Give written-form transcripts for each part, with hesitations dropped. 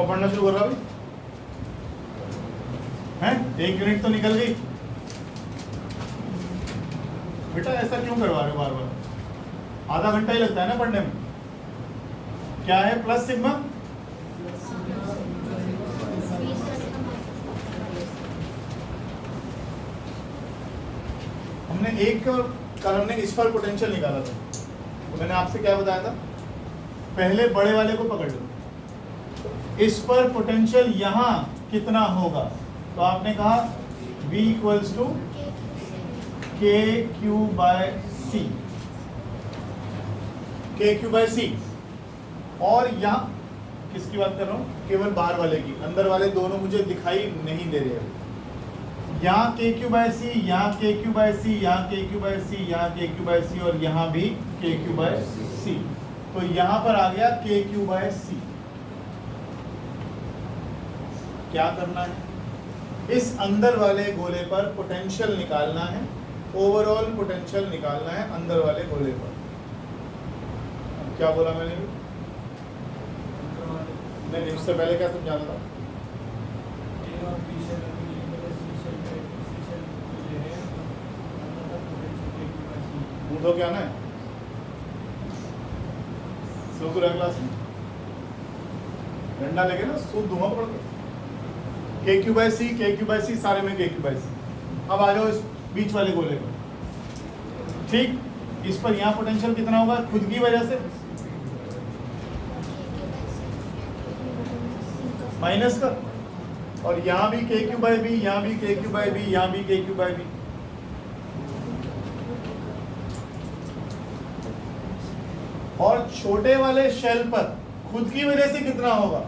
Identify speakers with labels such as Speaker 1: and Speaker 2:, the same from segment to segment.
Speaker 1: कब पढ़ना शुरू कर रहा अभी हैं? 1 यूनिट तो निकल गई बेटा, ऐसा क्यों करवा रहे हो बार बार? आधा घंटा ही लगता है ना पढ़ने में। क्या है प्लस सिग्मा? हमने एक कल हमने इस पर पोटेंशियल निकाला था, तो मैंने आपसे क्या बताया था, पहले बड़े वाले को पकड़ लो, इस पर पोटेंशियल यहाँ कितना होगा, तो आपने कहा V इक्वल्स टू के क्यू बाय सी, के क्यू बाय सी। और यहाँ किसकी बात कर रहा हूँ? केवल बाहर वाले की, अंदर वाले दोनों मुझे दिखाई नहीं दे रहे हैं। यहाँ के क्यू बाय सी, यहाँ के क्यू बाय सी, यहाँ के क्यू बाय सी, यहाँ के क्यू बाय सी, और यहाँ भी के क्यू बाय सी। तो यहाँ पर आ गया के क्यू बाय सी। क्या करना है? इस अंदर वाले गोले पर पोटेंशियल निकालना है, ओवरऑल पोटेंशियल निकालना है अंदर वाले गोले पर। क्या बोला मैंने? नहीं, उससे पहले क्या समझाना था? तो क्या ना है शुरू क्लास में डंडा लेके ना सूद दूंगा पड़ के क्यू बाय सी, के क्यू बाय सी, सारे में के क्यू बाय सी। अब आ जाओ इस बीच वाले गोले पर, ठीक? इस पर यहाँ पोटेंशियल कितना होगा खुद की वजह से? माइनस का, और यहाँ भी के क्यू बाय बी, यहाँ भी के क्यू बाय बी, यहाँ भी के क्यू बाय बी। और छोटे वाले शेल पर खुद की वजह से कितना होगा?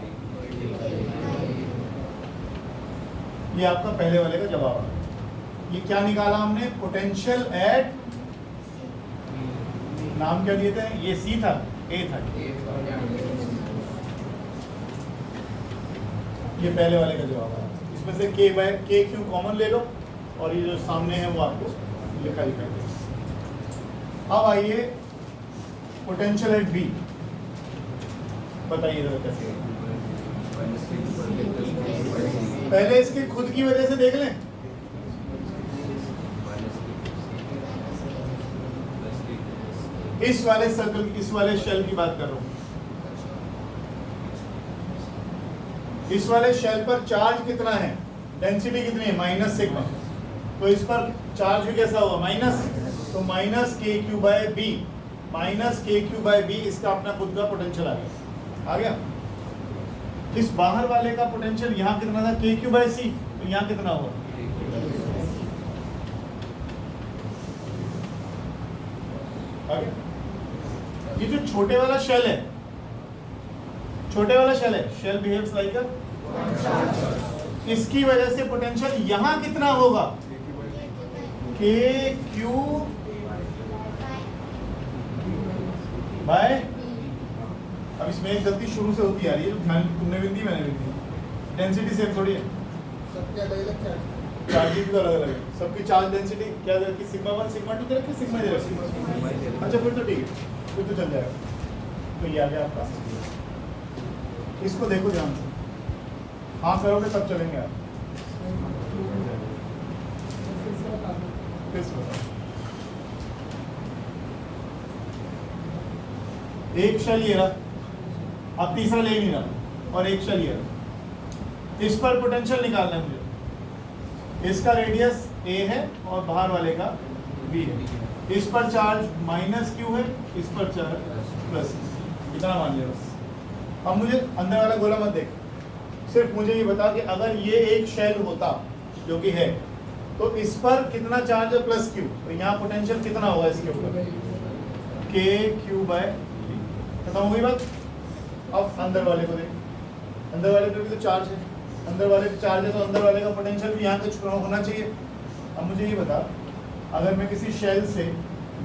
Speaker 1: ये आपका पहले वाले का जवाब है। ये क्या निकाला हमने? पोटेंशियल एट, नाम क्या दिए थे? ये सी था, ए था। ये पहले वाले का जवाब है। इसमें से के बाय के क्यू कॉमन ले लो, और ये जो सामने है वो आपको लिखा दिखाई दे। अब आइए पोटेंशियल एट बी, बताइए जरा कैसे। पहले इसके खुद की वजह से देख लें। इस वाले सर्कल, इस वाले शेल की बात कर रहा हूं। इस वाले शेल पर चार्ज कितना है, डेंसिटी कितनी है? Minus sigma. तो इस पर चार्ज भी कैसा होगा? माइनस। तो माइनस के क्यू बाय बी, माइनस के क्यू बाय बी, इसका अपना खुद का पोटेंशियल आ गया। आ गया? इस बाहर वाले का पोटेंशियल यहाँ कितना था? के क्यू बाय सी। तो यहाँ कितना होगा? आ गया? ये जो छोटे वाला शेल है, छोटे वाला शेल है, शेल बिहेव्स लाइक अ, इसकी वजह से पोटेंशियल यहाँ कितना होगा? के क्यू बाय, अब इसमें एक गलती शुरू से होती आ रही है, ध्यान तुमने भी दी, मैंने भी दी। डेंसिटी सेम थोड़ी है,
Speaker 2: सबके अलग-अलग
Speaker 1: चार्ज भी तो अलग अलग है। सबकी चार्ज डेंसिटी क्या दे रखी? सिग्मा 1 सिग्मा 2 दे रखी, सिग्मा दे रखी। अच्छा फिर तो ठीक है, फिर तो चल जाएगा। तो ये आ गया आपका। इसको देखो ध्यान से, हाँ करोगे तब चलेंगे आप। एक शेल ये रहा, अब तीसरा ले नहीं रहा, और एक शेल ये रहा। इस पर पोटेंशियल निकालना है मुझे। इसका रेडियस a है और बाहर वाले का b है। इस पर चार्ज माइनस q है, इस पर चार्ज प्लस। इतना मान लिया बस। अब मुझे अंदर वाला गोला मत देख, सिर्फ मुझे ये बता कि अगर ये एक शेल होता जो कि है, तो इस पर कितना चार्ज है? Plus q। तो यहाँ पोटेंशियल कितना होगा इसके ऊपर? के क्यू बाय, खत्म हो गई बात। अब अंदर वाले को देख, अंदर वाले पे भी तो चार्ज है, अंदर वाले पे चार्ज है, तो अंदर वाले का पोटेंशियल भी यहाँ कुछ होना चाहिए। अब मुझे ये बता, अगर मैं किसी शेल से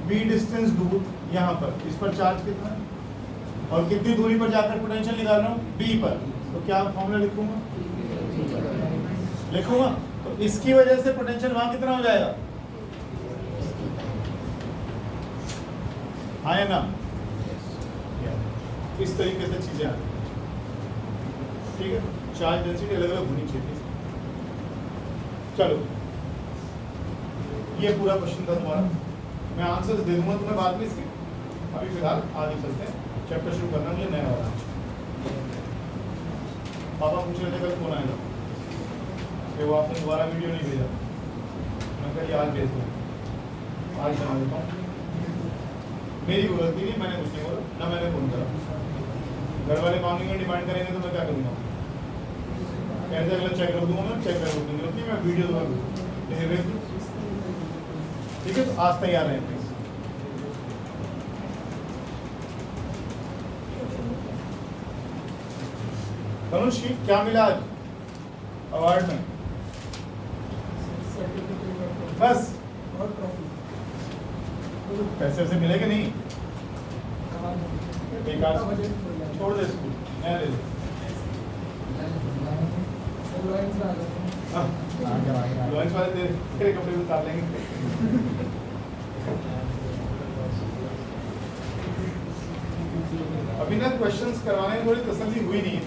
Speaker 1: b डिस्टेंस दूर यहाँ पर, इस पर चार्ज कितना है और कितनी दूरी पर जाकर पोटेंशियल निकाल रहा हूँ? b पर, तो क्या फॉर्मूला लिखूंगा? तो इसकी वजह से पोटेंशियल वहाँ कितना हो जाएगा? हाँ या ना? इस तरीके से चीजें आती। ठीक है, चार्ज डेंसिटी अलग अलग होनी चाहिए। चलो ये पूरा क्वेश्चन था तुम्हारा, मैं आंसर्स दे दूंगा तुम्हें बाद में इसके। अभी फिलहाल आगे चलते हैं, चैप्टर शुरू करना मुझे नया वाला। पापा पूछ रहे थे कल फोन आएगा कि वो आपने दोबारा वीडियो नहीं भेजा, मैं कल आज भेज दूँ, आज बना देता हूँ। मेरी कोई गलती नहीं, मैंने कुछ नहीं बोला, ना मैंने फोन करा। घर वाले मांगेंगे, डिमांड करेंगे तो मैं क्या करूँगा? कहते अगला चेक कर दूँगा, मैं चेक कर दूँगी, मैं वीडियो दूँगा भेज दूँ। ठीक है, तो आज तैयार रहें प्लीज। धनुषी क्या मिला आज अवार्ड में? बस पैसे से मिलेगा नहीं, बेकार छोड़ दे स्कूल, नया ले ले। लॉयंस वाले तेरे कपड़े उतार लेंगे। अभी ना क्वेश्चंस करवाने में थोड़ी तसल्ली हुई नहीं है,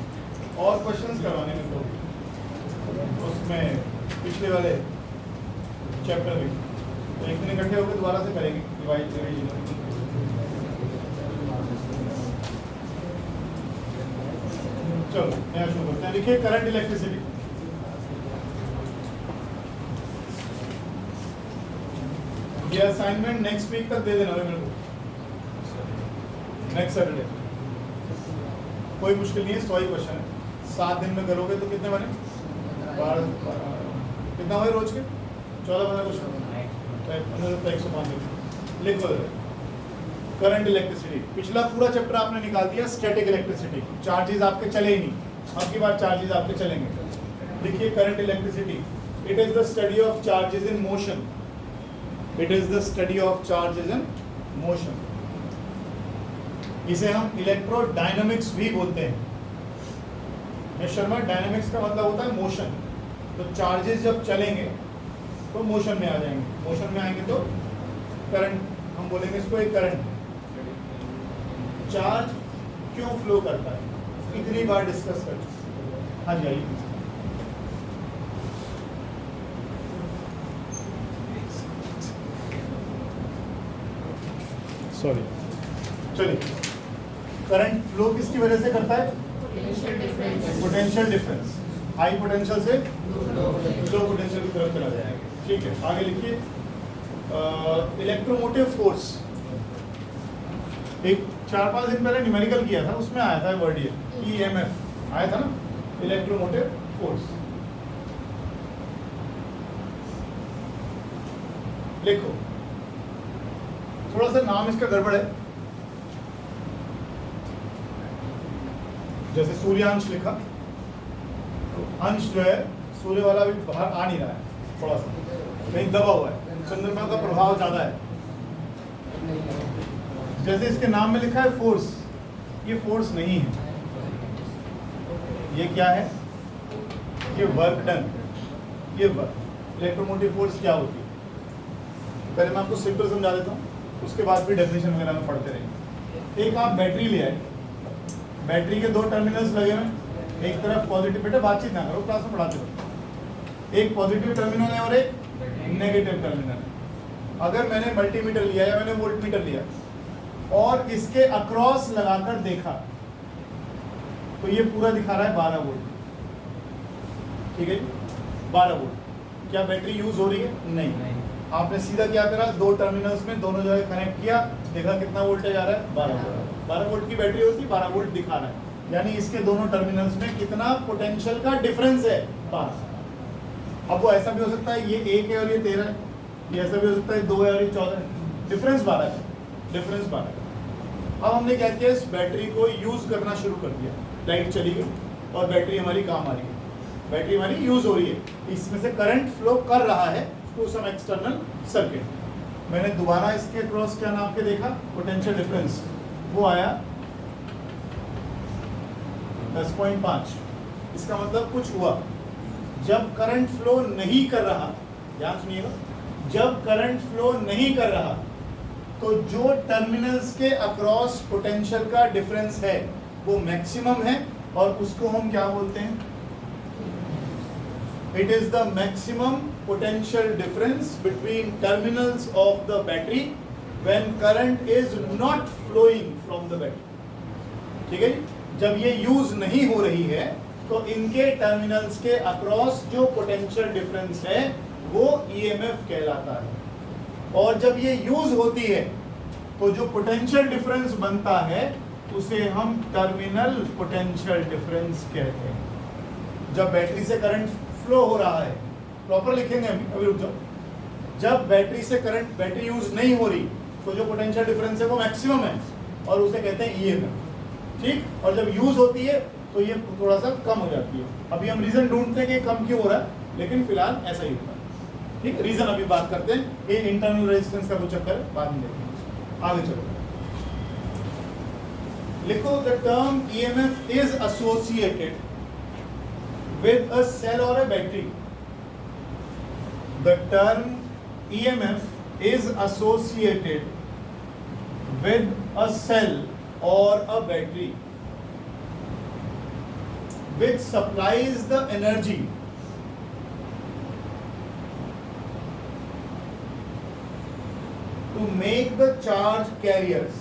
Speaker 1: और क्वेश्चंस करवाने में तो उसमें पिछले वाले चैप्टर में तो एक दिन इकट्ठे होकर दोबारा से करेंगे रिवाइज। चलो नया शुरू करते हैं। लिखिए करंट इलेक्ट्रिसिटी। ये असाइनमेंट नेक्स्ट वीक तक दे देना मेरे को, नेक्स्ट सैटरडे। कोई मुश्किल नहीं है, 100 ही क्वेश्चन है। 7 दिन में करोगे तो कितने बने? 12 कितना हुए रोज के? 14-15 क्वेश्चन, 105 दिन। लिखो करंट इलेक्ट्रिसिटी। पिछला पूरा चैप्टर आपने निकाल दिया स्टैटिक इलेक्ट्रिसिटी, चार्जेस आपके चले ही नहीं, अब की बार चार्जेस आपके चलेंगे। लिखिए current electricity. It is the study of charges in motion. It is the study of charges in motion. इसे हम इलेक्ट्रोडायनामिक्स भी बोलते हैं। शर्मा, डायनामिक्स का मतलब होता है मोशन। तो चार्जेस जब चलेंगे तो मोशन में आ जाएंगे, मोशन में आएंगे तो करंट, हम बोलेंगे इसको एक करंट। चार्ज क्यों फ्लो करता है इतनी बार डिस्कस कर चुके। हाँ जी आइए। सॉरी, चलिए। करंट फ्लो किसकी वजह से करता है? Potential difference. हाई पोटेंशियल से लो पोटेंशियल की तरफ चला जाएगा। ठीक है, आगे लिखिए इलेक्ट्रोमोटिव फोर्स। एक 4-5 दिन पहले न्यूमेरिकल किया था, उसमें आया था वर्ड ये EMF आया था ना, इलेक्ट्रोमोटिव फोर्स। लिखो, थोड़ा सा नाम इसका गड़बड़ है, जैसे सूर्यांश लिखा तो अंश जो है सूर्य वाला भी बाहर आ नहीं रहा है, थोड़ा सा कहीं दबा हुआ है, चंद्रमा का प्रभाव ज्यादा है। जैसे इसके नाम में लिखा है फोर्स, ये फोर्स नहीं है, ये क्या है? ये वर्क डन, ये वर्क। इलेक्ट्रोमोटिव फोर्स क्या होती है पहले मैं आपको सिंपल समझा देता हूँ, उसके बाद फिर डेफिनेशन वगैरह में पढ़ते रहेंगे। एक आप बैटरी ले आए, बैटरी के 2 टर्मिनल्स लगे हुए, एक तरफ पॉजिटिव, बेटा बातचीत ना करो, क्लास में पढ़ाते रहो। एक पॉजिटिव टर्मिनल है और एक नेगेटिव टर्मिनल है। अगर मैंने मल्टीमीटर लिया या मैंने वोल्टमीटर लिया और इसके अक्रॉस लगाकर देखा तो ये पूरा दिखा रहा है 12 वोल्ट। ठीक है, 12 वोल्ट। क्या बैटरी यूज हो रही है? नहीं। आपने सीधा क्या करा, 2 टर्मिनल्स में दोनों जगह कनेक्ट किया, देखा कितना वोल्टेज आ रहा है? 12 वोल्ट। 12 वोल्ट की बैटरी होती है, 12 वोल्ट दिखा रहा है, यानी इसके दोनों टर्मिनल्स में कितना पोटेंशियल का डिफरेंस है? 12। अब वो ऐसा भी हो सकता है ये 1 है और ये 13 है, ये ऐसा भी हो सकता है 2 है और ये 14 है, डिफरेंस 12 है, डिफरेंस 12 है। अब हमने क्या किया, इस बैटरी को यूज करना शुरू कर दिया, लाइट चली गई और बैटरी हमारी काम आ रही है, बैटरी हमारी यूज हो रही है, इसमें से करंट फ्लो कर रहा है टू सम एक्सटर्नल सर्किट। मैंने दोबारा इसके क्रॉस क्या नाप के देखा, पोटेंशियल डिफरेंस, वो आया 10.5। इसका मतलब कुछ हुआ। जब करंट फ्लो नहीं कर रहा, ध्यान सुनिएगा, जब करंट फ्लो नहीं कर रहा तो जो टर्मिनल्स के अक्रॉस पोटेंशियल का डिफरेंस है वो मैक्सिमम है और उसको हम क्या बोलते हैं? It is the maximum potential difference between terminals of the battery when current is not flowing from the battery. ठीक है जी? जब ये यूज नहीं हो रही है तो इनके टर्मिनल्स के अक्रॉस जो पोटेंशियल डिफरेंस है वो ईएमएफ कहलाता है। और जब ये यूज होती है तो जो पोटेंशियल डिफरेंस बनता है उसे हम टर्मिनल पोटेंशियल डिफरेंस कहते हैं। जब बैटरी से करंट फ्लो हो रहा है, प्रॉपर लिखेंगे अभी रुक जाओ, जब बैटरी से करंट, बैटरी यूज नहीं हो रही तो जो पोटेंशियल डिफरेंस है वो मैक्सिमम है और उसे कहते हैं ईएमएफ। ठीक, और जब यूज होती है तो ये थोड़ा सा कम हो जाती है। अभी हम रीजन ढूंढते हैं कि कम क्यों हो रहा है, लेकिन फिलहाल ऐसा ही होता है। ठीक, रीजन अभी बात करते हैं, ये इंटरनल रेजिस्टेंस का कुछ चक्कर है, बाद में देखेंगे। आगे चलो, लिखो the term EMF is associated with a cell और a battery. The term EMF is associated with a cell or a battery which supplies the energy to make the charge carriers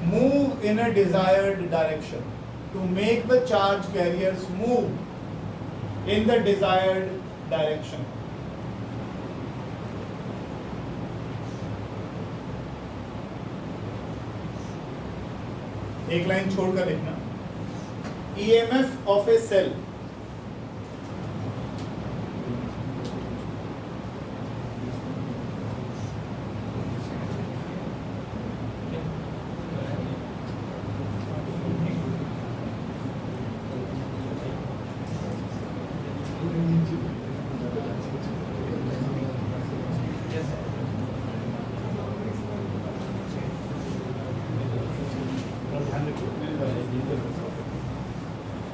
Speaker 1: move in a desired direction. To make the charge carriers move in the desired direction. एक line छोड़कर लिखना, EMF of a cell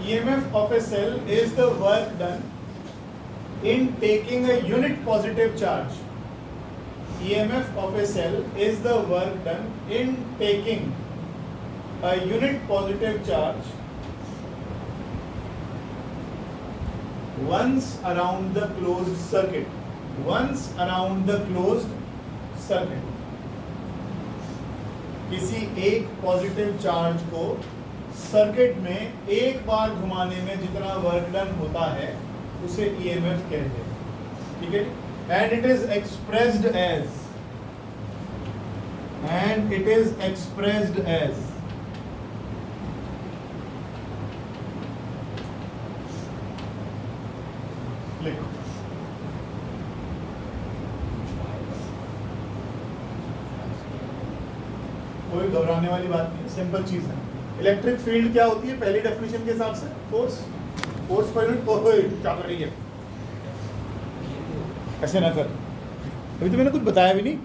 Speaker 1: EMF of a cell is the work done in taking a unit positive charge. EMF of a cell is the work done in taking a unit positive charge once around the closed circuit. Once around the closed circuit. किसी एक positive charge को circuit में एक बार घुमाने में जितना work done होता है उसे ईएमएफ कहते हैं। ठीक है, and it is expressed as लिखो, कोई घबराने वाली बात नहीं, सिंपल चीज है। इलेक्ट्रिक फील्ड क्या होती है पहली डेफिनेशन के हिसाब से? Force per unit. क्या कर रही है, ऐसे ना कर, अभी तो मैंने कुछ बताया भी नहीं।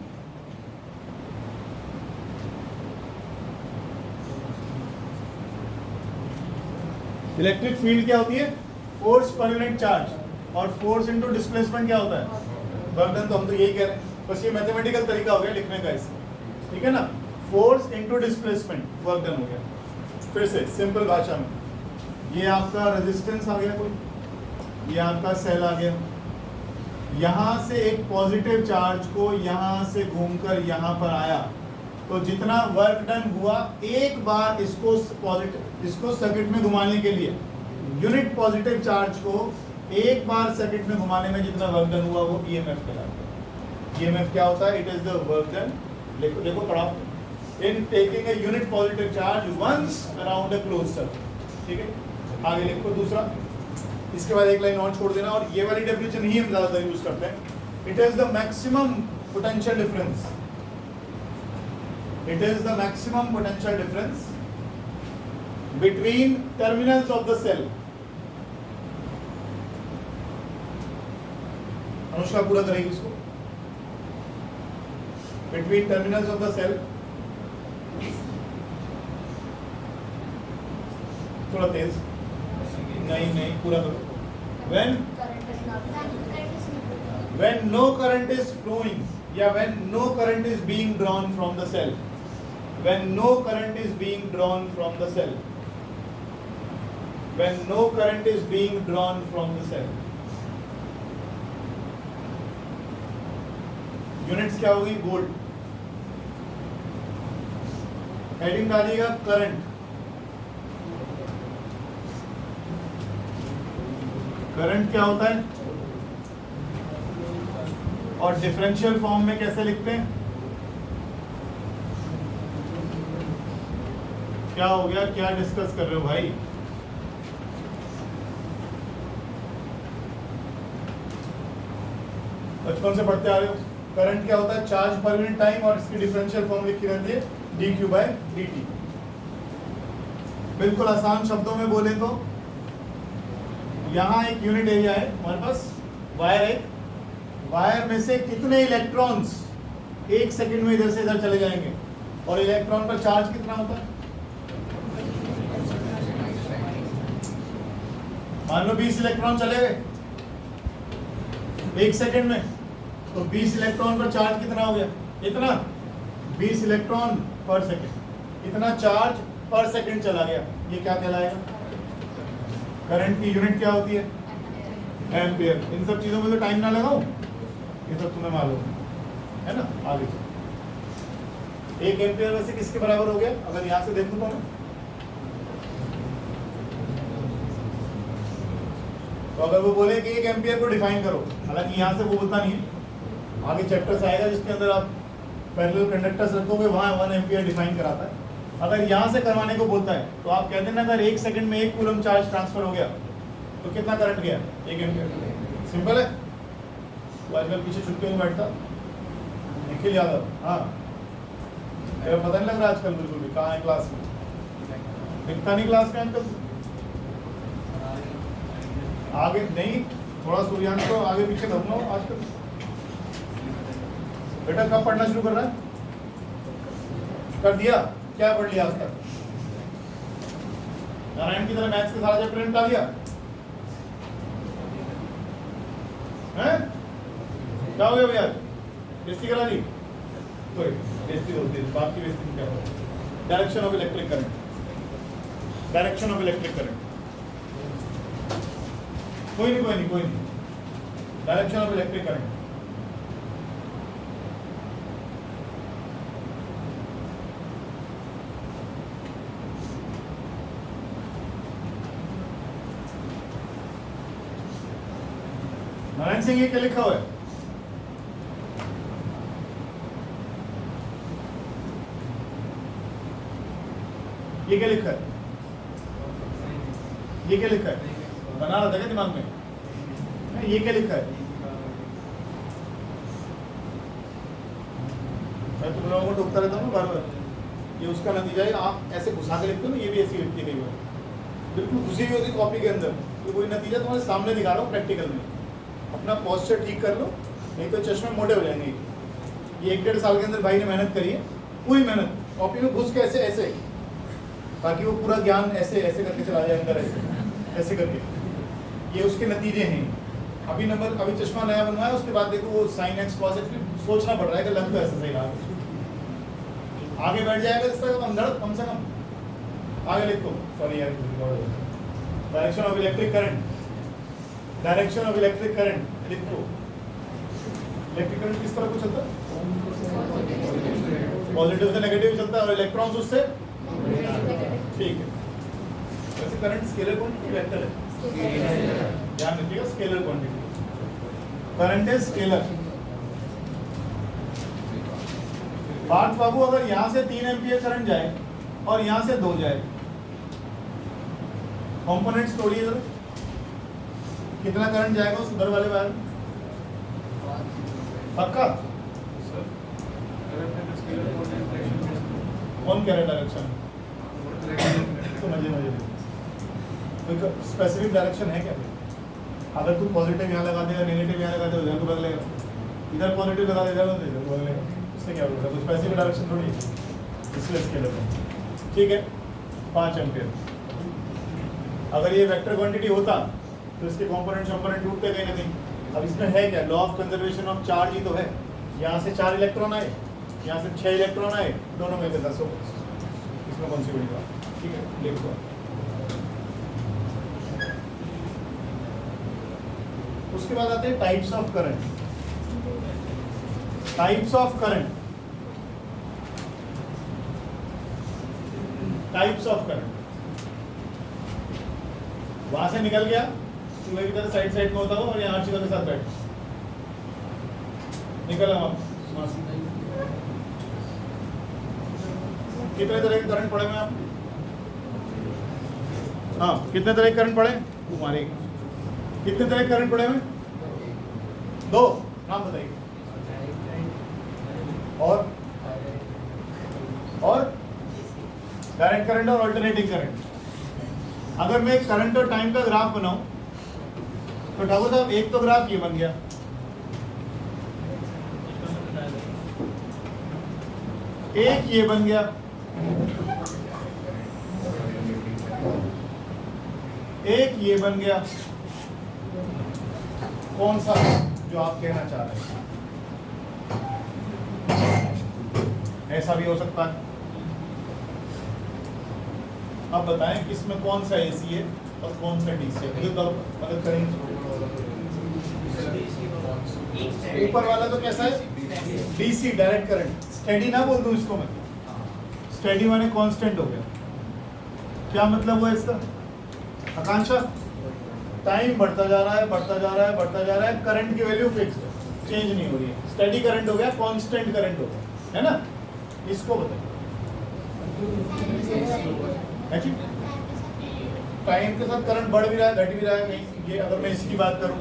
Speaker 1: इलेक्ट्रिक फील्ड क्या होती है? फोर्स पर यूनिट चार्ज, और फोर्स इनटू डिस्प्लेसमेंट क्या होता है? Work done. तो हम तो यही कह रहे हैं, बस ये मैथमेटिकल तरीका हो गया लिखने का इसका। ठीक है ना, force into displacement, work done हो गया। फिर से सिंपल भाषा में, ये आपका रेजिस्टेंस आ गया, कोई ये आपका सेल आ गया, यहाँ से एक पॉजिटिव चार्ज को यहाँ से घूमकर यहाँ पर आया, तो जितना वर्क डन हुआ एक बार इसको सर्किट में घुमाने के लिए, यूनिट पॉजिटिव चार्ज को एक बार सर्किट में घुमाने में जितना वर्क डन हुआ वो ईएमएफ कहलाता है। ईएमएफ क्या होता है? It is the work done, देखो पढ़ा, in taking a unit positive charge once around a close circuit. ठीक है, आगे लिखो दूसरा, इसके बाद एक लाइन और छोड़ देना, और ये वाली डेफिनेशन ही हम ज्यादातर यूज करते हैं। It is the maximum potential difference, it is the maximum potential difference between terminals of the cell. Anushka पूरा करेगी इसको, between terminals of the cell, थोड़ा तेज, नहीं पूरा करो। When when no current is flowing या when no current is being drawn from the cell, when no current is being drawn from the cell, when no current is being drawn from the cell, units क्या होगी? Volt. Heading डालिएगा current. Current क्या होता है और differential form में कैसे लिखते हैं? क्या हो गया? क्या डिस्कस कर रहे हो भाई? बचपन से पढ़ते आ रहे हो। करंट क्या होता है? चार्ज पर यूनिट टाइम, और इसकी डिफरेंशियल फॉर्म लिखी रहती है dq by dt। बिल्कुल आसान शब्दों में बोले तो यहाँ एक यूनिट एरिया है हमारे पास, वायर है, वायर में से कितने इलेक्ट्रॉन्स एक सेकंड में इधर से इधर चले जाएंगे, और इलेक्ट्रॉन का चार्ज कितना होता है? मान लो 20 इलेक्ट्रॉन चले गए एक सेकंड में, तो 20 इलेक्ट्रॉन पर चार्ज कितना हो गया? इतना 20 इलेक्ट्रॉन पर सेकंड, इतना चार्ज पर सेकंड चला गया। ये क्या कहलाएगा? करंट की यूनिट क्या होती है? एम्पियर। इन सब चीजों में तो टाइम ना लगाऊं, ये सब तुम्हें मालूम है ना। आगे एक एम्पियर वैसे किसके बराबर हो गया? अगर यहां से देखूं तो मैं, तो अगर वो बोले कि एक एम्पियर को डिफाइन करो, हालांकि यहाँ से वो बोलता नहीं है, आगे चैप्टर्स आएगा जिसके अंदर आप पैरेलल कंडक्टर्स रखोगे, वहाँ 1 एम्पियर डिफाइन कराता है। अगर यहाँ से करवाने को बोलता है तो आप कहते हैं ना, अगर एक सेकंड में 1 कूलम चार्ज ट्रांसफर हो गया तो कितना करंट गया? 1 एम्पियर। सिंपल है। तो आजकल पीछे छुट्टियों में बैठता निखिल यादव, हाँ पता नहीं लग रहा आजकल बिल्कुल भी, कहाँ है क्लास में? दिखता नहीं क्लास में आजकल। आगे नहीं, थोड़ा सूर्यांश को आगे पीछे करूँगा आजकल। बेटा कब पढ़ना शुरू कर रहा है? कर दिया? क्या पढ़ लिया आज तक? नारायण की तरह मैथ्स के सारा चैप्टर निपटा दिया हैं? क्या हो गया भैया? बेइज्जती करा दी? कोई बेइज्जती होती है, बाप की बेइज्जती में क्या होता है? Direction of electric current, direction of electric current. कोई नहीं, direction of electric current. Narayan Singh, ये क्या लिखा हुआ है? ये क्या लिखा है? ये क्या लिखा है? बना रहा था क्या दिमाग में? ये क्या लिखा है? मैं तुम लोगों को टोकता रहता हूँ बार बार, ये उसका नतीजा है। आप ऐसे घुसा के लिखते हो ना, ये भी ऐसी लिखती है, बिल्कुल घुसी हुई होती कॉपी के अंदर। तो वही नतीजा तुम्हारे सामने दिखा रहा हूँ प्रैक्टिकल में। अपना पोस्चर ठीक कर लो, नहीं तो चश्मे मोटे हो जाएंगे। ये 1-1.5 साल के अंदर भाई ने मेहनत करी है, पूरी मेहनत, कॉपी में घुस के ऐसे ऐसे, ताकि वो पूरा ज्ञान ऐसे ऐसे करके चला जाए अंदर, ऐसे ऐसे करके। ये उसके नतीजे हैं। अभी चश्मा नया बनवाया, उसके बाद देखो वो sin x cos x सोचना पड़ रहा है कि लग तो ऐसा सही रहा। आगे बैठ जाएगा इसका कम से कम। आगे लिखो, सॉरी यार, direction of electric current, direction of electric current लिखो। इलेक्ट्रिक करंट किस तरह को चलता है? पॉजिटिव से नेगेटिव चलता है, और इलेक्ट्रॉन्स उससे, ठीक है। वैसे करंट स्केलर क्वांटिटी वेक्टर है, ध्यान रखिएगा, scalar quantity. Current is scalar. बात बाबू, अगर यहाँ से 3 एम्पियर करंट जाए और यहाँ से 2 जाए, कंपोनेंट्स तोड़िए जरा, कितना करंट जाएगा उस उधर वाले वायर में? पक्का? कौन कह रहा है डायरेक्शन? तो मजे कोई स्पेसिफिक डायरेक्शन है क्या? अगर तू पॉजिटिव यहाँ लगा देगा, नेगेटिव यहाँ लगा देगा, उधर को बदलेगा। इधर पॉजिटिव लगा देगा, इधर को बदलेगा। इससे क्या होगा? कोई स्पेसिफिक डायरेक्शन थोड़ी है, इसलिए स्केलर है। ठीक है, 5 एम्पियर। अगर ये वेक्टर क्वांटिटी होता तो इसके कंपोनेंट टूटते कहीं ना कहीं, अब इसमें है क्या, law of conservation of charge ही तो है। यहाँ से 4 इलेक्ट्रॉन आए, यहाँ से 6 इलेक्ट्रॉन आए, दोनों मिलकर 10 हो गए। इसमें कौन सी बड़ी बात, ठीक है लिख दो। उसके बाद आते हैं types of current. Types of current, types of current, वहां से निकल गया चूहे की तरह साइड साइड में होता हो और यहाँ चूहे के साथ बैठ निकला वहां से। कितने तरह के करंट पढ़े में आप? हाँ, कितने तरह के करंट पढ़े तुम्हारे? कितने तरह के करंट पढ़े में? 2 नाम बताइए। और डायरेक्ट करंट और अल्टरनेटिंग करंट। अगर मैं करंट और टाइम का ग्राफ बनाऊं तो ठाकुर साहब एक तो ग्राफ ये बन गया, एक ये बन गया, एक ये बन गया। कौन सा जो आप कहना चाह रहे हैं? ऐसा भी हो सकता है। अब बताएं किसमें कौन सा एसी है और कौन सा डीसी है, मदद करेंगे। ऊपर वाला तो कैसा है? DC, direct current. स्टेडी ना बोल दूं इसको मैं, स्टेडी माने कांस्टेंट हो गया। क्या मतलब हुआ इसका? आकांक्षा, टाइम बढ़ता जा रहा है, बढ़ता जा रहा है, बढ़ता जा रहा है, करंट की वैल्यू फिक्स है, चेंज नहीं हो रही है। स्टेडी करंट हो गया, कांस्टेंट करंट हो गया, है ना? इसको बताइए। टाइम के साथ करंट बढ़ भी रहा है, घट भी रहा है नहीं। ये अगर मैं इसकी बात करूं,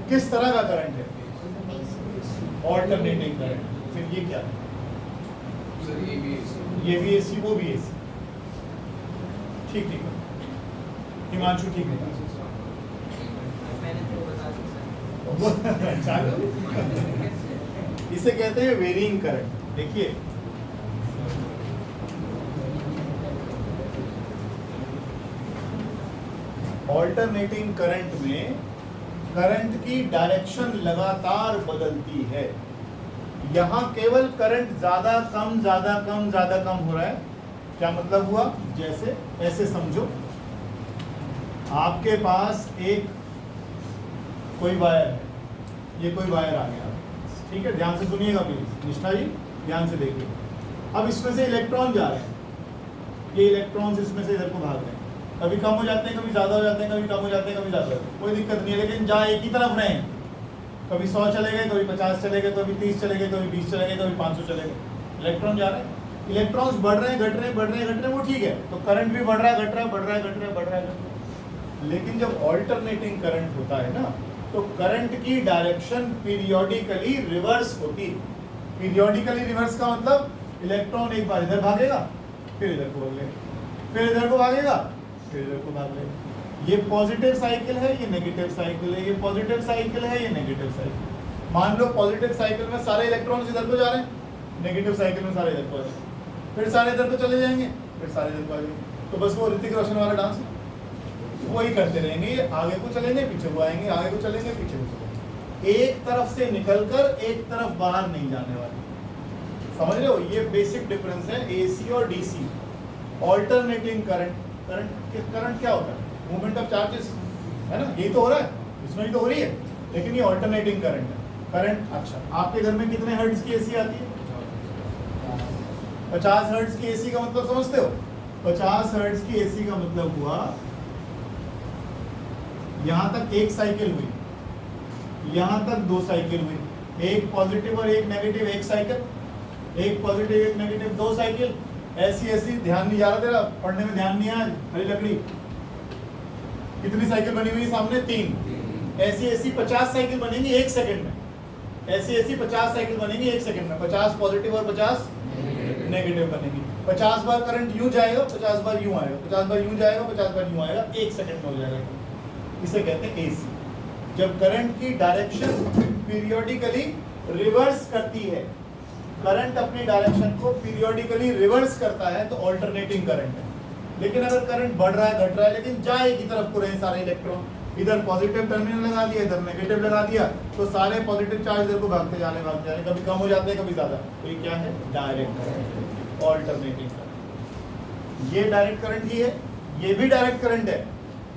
Speaker 1: किस तरह का करंट है? Alternating current. फिर ये क्या है? ये भी एसी, वो भी एसी। ठीक ठीक है हिमांशु, ठीक है। इसे कहते हैं वेरिंग करंट। देखिए ऑल्टरनेटिंग करंट में करंट की डायरेक्शन लगातार बदलती है। यहां केवल करंट ज्यादा कम ज्यादा कम ज्यादा कम हो रहा है। क्या मतलब हुआ? जैसे ऐसे समझो, आपके पास एक कोई वायर है, ये कोई वायर आ गया, ठीक है, ध्यान से सुनिएगा प्लीज, निष्ठा जी ध्यान से देखिए। अब इसमें से इलेक्ट्रॉन जा रहे हैं, ये इलेक्ट्रॉन्स इसमें से इधर को भाग रहे हैं, कभी कम हो जाते हैं, कभी ज्यादा हो जाते हैं, कभी कम हो जाते हैं, कभी ज्यादा हो जाते हैं, कोई दिक्कत नहीं है, लेकिन जा एक ही तरफ रहे हैं। कभी 100 चले गए, कभी 50 चले गए, कभी 30 चले गए, कभी 20 चले गए, कभी 500 चले गए। इलेक्ट्रॉन जा रहे हैं, इलेक्ट्रॉन्स बढ़ रहे हैं, घट रहे हैं, बढ़ रहे हैं, घट रहे हैं, वो ठीक है। तो करंट भी बढ़ रहा है, घट रहा है, बढ़ रहा है, घट रहा है, बढ़ रहा है। लेकिन जब ऑल्टरनेटिंग करंट होता है ना, तो करंट की डायरेक्शन पीरियोडिकली रिवर्स होती है। पीरियोडिकली रिवर्स का मतलब इलेक्ट्रॉन एक बार इधर भागेगा, फिर इधर को भागेगा, फिर इधर को भागेगा, फिर इधर को भाग लेगा। ये पॉजिटिव साइकिल है, ये नेगेटिव साइकिल है, ये पॉजिटिव साइकिल है, ये नेगेटिव साइकिल। मान लो पॉजिटिव साइकिल में सारे इलेक्ट्रॉन्स इधर को जा रहे हैं, नेगेटिव साइकिल में सारे इधर को आ रहे हैं, फिर सारे इधर को चले जाएंगे, फिर सारे इधर को आ जाएंगे। तो बस वो ऋतिक रोशन वाला डांस वही करते रहेंगे, ये आगे को चलेंगे, पीछे को आएंगे, आगे को चलेंगे, पीछे को चलेंगे। एक तरफ से निकलकर एक तरफ बाहर नहीं जाने वाले। समझ रहे हो? ये बेसिक डिफरेंस है एसी और डीसी। ऑल्टरनेटिंग करंट, करंट क्या होता है? मूवमेंट ऑफ चार्जेस, है ना? यही तो हो रहा है, इसमें ही तो हो रही है, लेकिन ये ऑल्टरनेटिंग करंट है। करंट, अच्छा आपके घर में कितने हर्ट्ज की एसी आती है? 50 हर्ट्ज की एसी का मतलब समझते हो? 50 हर्ट्ज की एसी का मतलब हुआ यहां तक एक साइकिल हुई, यहां तक 2 साइकिल हुई, एक पॉजिटिव और एक नेगेटिव, एक साइकिल, एक पॉजिटिव एक नेगेटिव, 2 साइकिल। ऐसी ऐसी, ध्यान नहीं जा रहा तेरा, पढ़ने में ध्यान नहीं आया, हरी लकड़ी। कितनी साइकिल बनी हुई सामने? 3। ऐसी ऐसी 50 साइकिल बनेंगी 1 सेकंड में। ऐसी ऐसी 50 साइकिल बनेंगी 1 सेकंड में। 50 पॉजिटिव और 50 नेगेटिव बनेगी। 50 बार करंट यूं जाएगा, 50 बार यूं आएगा, 50 बार यूं जाएगा, 50 बार यूं आएगा, 1 सेकंड में हो जाएगा। इसे कहते हैं एसी। जब करंट की डायरेक्शन पीरियोडिकली रिवर्स करती है, करंट अपनी डायरेक्शन को पीरियोडिकली रिवर्स करता है, तो ऑल्टरनेटिंग करंट है। लेकिन अगर करंट बढ़ रहा है, घट रहा है, लेकिन जाए की तरफ को रहे सारे इलेक्ट्रॉन, इधर पॉजिटिव टर्मिनल लगा दिया, इधर नेगेटिव लगा दिया, तो सारे पॉजिटिव चार्ज इधर को भागते जाने, कभी कम हो जाते हैं कभी ज़्यादा। तो ये क्या है? Direct current, alternating current. ये डायरेक्ट करंट ही है, ये भी डायरेक्ट करंट है,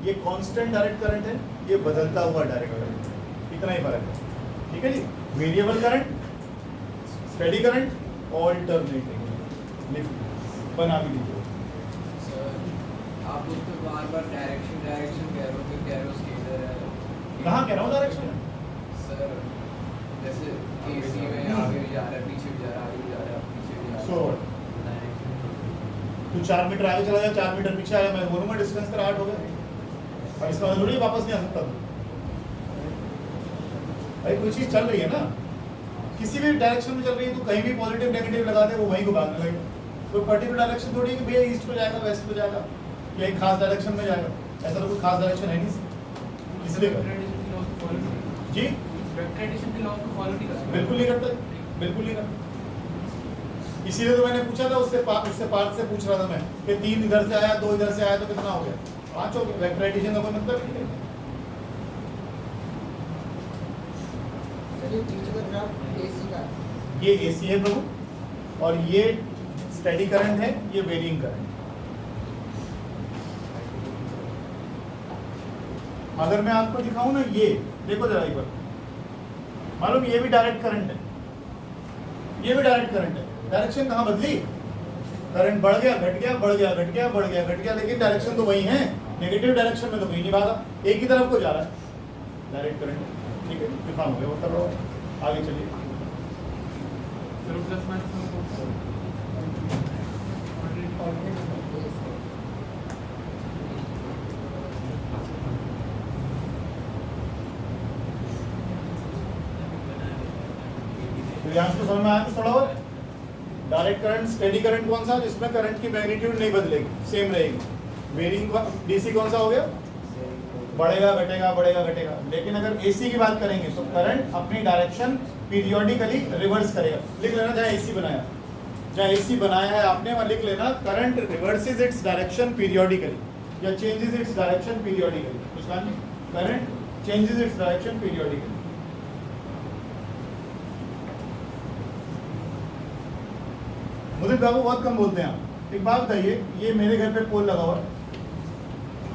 Speaker 1: ये कांस्टेंट डायरेक्ट करंट है, ये बदलता हुआ डायरेक्ट करंट, इतना ही फर्क है। ठीक है जी। Variable current, steady current, alternating. बना भी लीजिए।
Speaker 2: आप उसको बार-बार डायरेक्शन कह रहे हो, फिर कह रहे हो स्केलर है।
Speaker 1: कहाँ कह रहा हूँ डायरेक्शन?
Speaker 2: सर जैसे एसी में आगे भी जा रहा है, पीछे भी जा रहा है, आगे भी जा रहा है, पीछे भी जा रहा है।
Speaker 1: तू 4 मीटर आगे चला गया, 4 मीटर पीछे आया, मैं बोलूँगा डिस्टेंस तेरा 8 हो गया, और इसका मतलब थोड़ी वापस नहीं आ सकता तू। भाई कोई चीज़ चल रही है ना, किसी भी डायरेक्शन में चल रही है, तो कहीं भी पॉजिटिव नेगेटिव लगा दे, वो वहीं को भागने लगेगा। कोई पर्टिकुलर डायरेक्शन थोड़ी है कि भैया ईस्ट को जाएगा, वेस्ट को जाएगा, या एक खास डायरेक्शन में जाएगा, ऐसा तो कोई खास डायरेक्शन है नहीं। इसलिए जी बिल्कुल नहीं करता, बिल्कुल नहीं करता। इसीलिए तो मैंने पूछा था उससे पार्थ से पूछ रहा था मैं कि 3 इधर से आया, 2 इधर से आया, तो कितना हो गया? 5 हो गया। वेक्टर एडिशन का कोई मतलब ही नहीं है। ये एसी है प्रभु, और ये स्टेडी करंट है, ये वेरिंग करंट। अगर मैं आपको दिखाऊं ना, ये देखो जरा एक बार, मालूम ये भी डायरेक्ट करंट है, ये भी डायरेक्ट करंट है। डायरेक्शन कहाँ बदली? करंट बढ़ गया, घट गया, बढ़ गया, घट गया, बढ़ गया, घट गया, लेकिन डायरेक्शन तो वही है। नेगेटिव डायरेक्शन में तो कहीं नहीं भागा, एक ही तरफ को जा रहा है। डायरेक्ट करंट, ठीक है, दिखाऊंगे वो कर रहा हूँ। आगे चलिए। तो यहाँ से समझ में आया थोड़ा और? डायरेक्ट करंट, स्टेडी करंट कौन सा? जिसमें करंट की मैग्नीट्यूड नहीं बदलेगी, सेम रहेगी। वेरिंग डीसी कौन सा हो गया? बढ़ेगा घटेगा, बढ़ेगा घटेगा। लेकिन अगर एसी की बात करेंगे तो करंट अपनी डायरेक्शन पीरियोडिकली रिवर्स करेगा। लिख लेना, जहाँ एसी बनाया, जहाँ एसी बनाया है आपने, वहाँ लिख लेना current reverses its direction periodically या changes its direction periodically. Muskan ji, current changes its direction periodically. मुझे बाबू बहुत कम बोलते हैं आप। एक बात बताइए, ये मेरे घर पे पोल लगा हुआ है,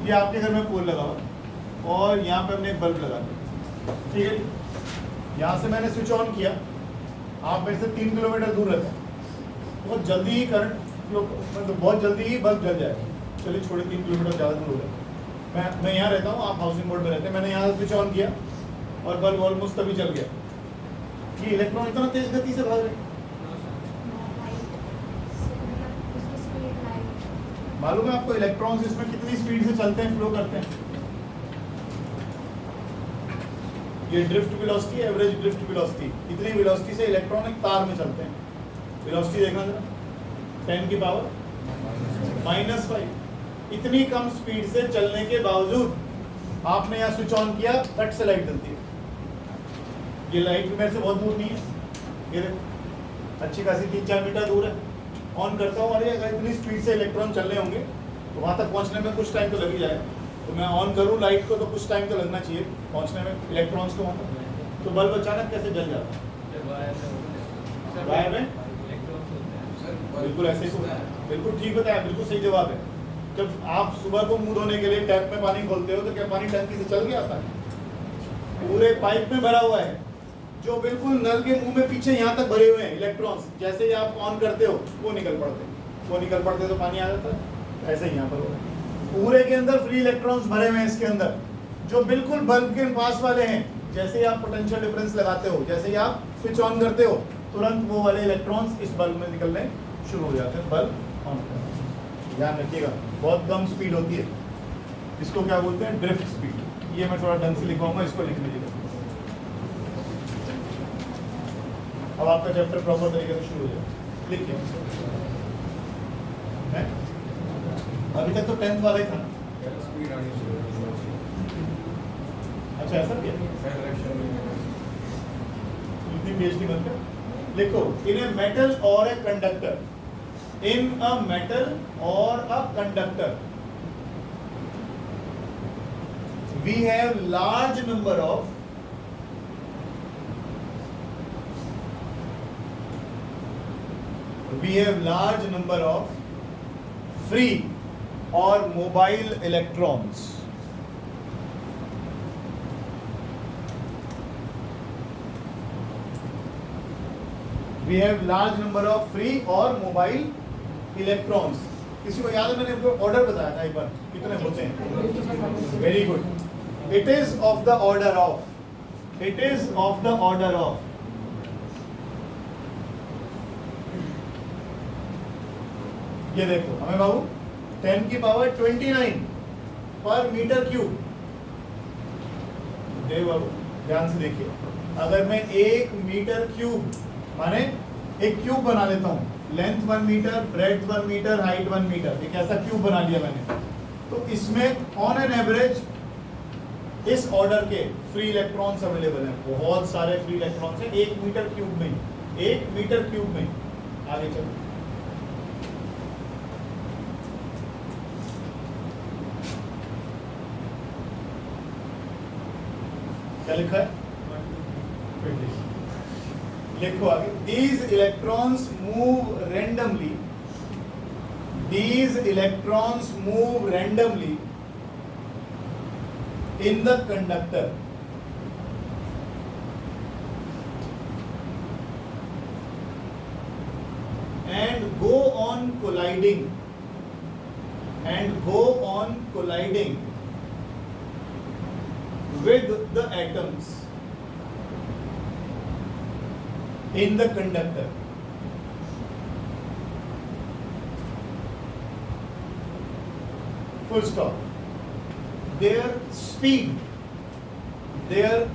Speaker 1: ये आपके घर में पोल लगा हुआ है, और यहाँ पे हमने एक बल्ब लगा दिया, ठीक है। यहाँ से मैंने स्विच ऑन किया, आप मेरे से 3 किलोमीटर दूर रहते हैं, बहुत जल्दी ही करंट फ्लो, मतलब बहुत जल्दी ही बल्ब जल जाएगा। चलिए छोड़े, 3 किलोमीटर ज़्यादा दूर हो गया। मैं यहाँ रहता हूँ, आप हाउसिंग बोर्ड में रहते हैं। मैंने यहाँ स्विच ऑन किया और बल्ब ऑलमोस्ट तभी जल गया। ये इलेक्ट्रॉन इतना तेज गति से भाग रहे, मालूम है आपको इलेक्ट्रॉन्स इसमें कितनी स्पीड से चलते हैं, फ्लो करते हैं? ये drift velocity, average drift velocity, इतनी वेलोसिटी से इलेक्ट्रॉन एक तार में चलते हैं। वेलोसिटी देखना जरा, 10 की पावर -5। इतनी कम स्पीड से चलने के बावजूद आपने यहाँ स्विच ऑन किया, फट से लाइट जलती है। ये लाइट मेरे से बहुत दूर नहीं है, ये देखो अच्छी खासी 3-4 मीटर दूर है। ऑन करता हूँ, अरे अगर इतनी स्पीड से इलेक्ट्रॉन चल रहे होंगे तो वहाँ तक पहुँचने में कुछ टाइम तो लग ही जाएगा। तो मैं ऑन करूँ लाइट को तो कुछ टाइम तो लगना चाहिए पहुँचने में इलेक्ट्रॉन्स को वहाँ तक। तो बल्ब अचानक कैसे जल जाता है? वायर में बिल्कुल ऐसे ही, बिल्कुल ठीक बताया, बिल्कुल सही जवाब है। जब आप सुबह को मुंह धोने के लिए टैप में पानी खोलते हो तो क्या पानी टंकी से चल गया था? पूरे पाइप में भरा हुआ है, जो बिल्कुल नल के मुंह में पीछे यहाँ तक भरे हुए हैं इलेक्ट्रॉन्स। जैसे ही आप ऑन करते हो वो निकल पड़ते तो पानी आ जाता है। ऐसे ही यहाँ पर होगा, पूरे के अंदर फ्री इलेक्ट्रॉन्स भरे हुए हैं इसके अंदर, जो बिल्कुल बल्ब के पास वाले हैं। जैसे ही आप पोटेंशियल डिफरेंस लगाते हो, जैसे ही आप स्विच ऑन करते हो, तुरंत वो वाले इलेक्ट्रॉन्स इस बल्ब में निकलने शुरू हो जाते हैं। बल्ब ऑन करना, ध्यान रखिएगा, बहुत कम स्पीड होती है। इसको क्या बोलते हैं? Drift speed. ये मैं थोड़ा ढंग से लिखवाऊंगा, इसको लिख लीजिएगा। अब आपका चैप्टर प्रॉपर तरीके से शुरू हो जाए। लिखिए, अभी तक तो 10th वाला ही था। अच्छा ऐसा क्या? इतनी PhD मत कर। लिखो, इन ए मेटल और a conductor, in a metal और a conductor, we have large number of free or mobile electrons. We have large number of free or mobile electrons. किसी को याद है मैंने आपको ऑर्डर बताया था एक बार कितने होते हैं? Very good. It is of the order of. ये देखो हमें बाबू 10 की पावर 29 पर मीटर क्यूब. देखो बाबू ध्यान से देखिए, अगर मैं 1 मीटर क्यूब माने एक क्यूब बना लेता हूँ, length 1 metre, breadth 1 metre, height 1 metre, एक ऐसा क्यूब बना लिया मैंने, तो इसमें ऑन एन एवरेज इस ऑर्डर के फ्री इलेक्ट्रॉन्स अवेलेबल हैं. बहुत सारे फ्री इलेक्ट्रॉन्स हैं 1 मीटर क्यूब में. आगे चलो. क्या लिखा है? लिखो आगे. These electrons move randomly in the conductor and go on colliding with the atoms in the conductor. Full stop. Their speed, THEIR,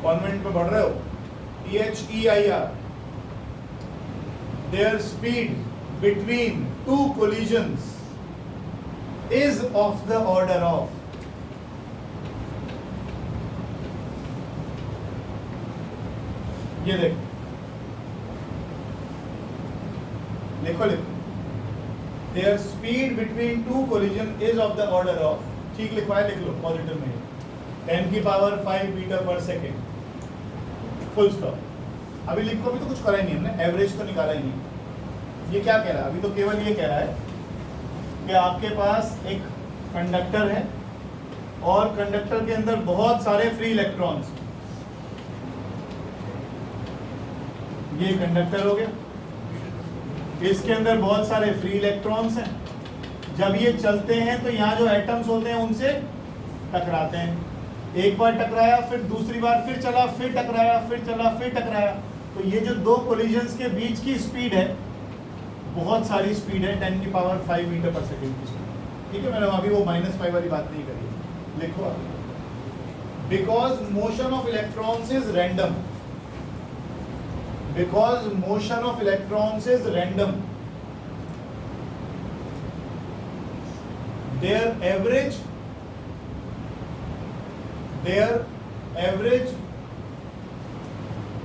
Speaker 1: convent में पढ़ रहे हो, THEIR, their speed between two collisions is of the order of. ये देखो, लिखो. Their speed between two collision is of the order of, ठीक लिखवाए, लिख लो पॉजिटिव में, 10 की पावर 5 मीटर पर सेकेंड. Full stop. अभी लिखो, अभी तो कुछ करा ही नहीं हमने, एवरेज तो निकाला ही नहीं. ये क्या कह रहा है? अभी तो केवल ये कह रहा है कि आपके पास एक कंडक्टर है और कंडक्टर के अंदर बहुत सारे फ्री इलेक्ट्रॉन्स. ये कंडक्टर हो गया, इसके अंदर बहुत सारे फ्री इलेक्ट्रॉन्स हैं. जब ये चलते हैं तो यहाँ जो एटम्स होते हैं उनसे टकराते हैं. एक बार टकराया, फिर दूसरी बार फिर चला, फिर टकराया, फिर चला, फिर टकराया. तो ये जो दो कोलिजन्स के बीच की स्पीड है, बहुत सारी स्पीड है, 10 की पावर 5 मीटर पर सेकेंड की स्पीड. ठीक है, मैंने अभी वो -5 वाली बात नहीं करी. लिखो, because motion of electrons is random. Because motion of electrons is random, their average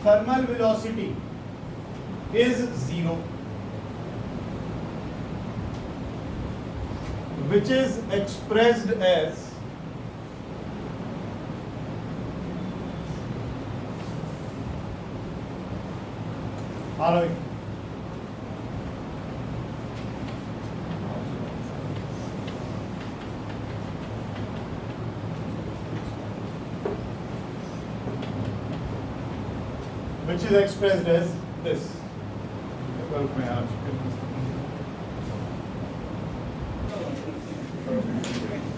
Speaker 1: thermal velocity is 0, which is expressed as following. Which is expressed as this.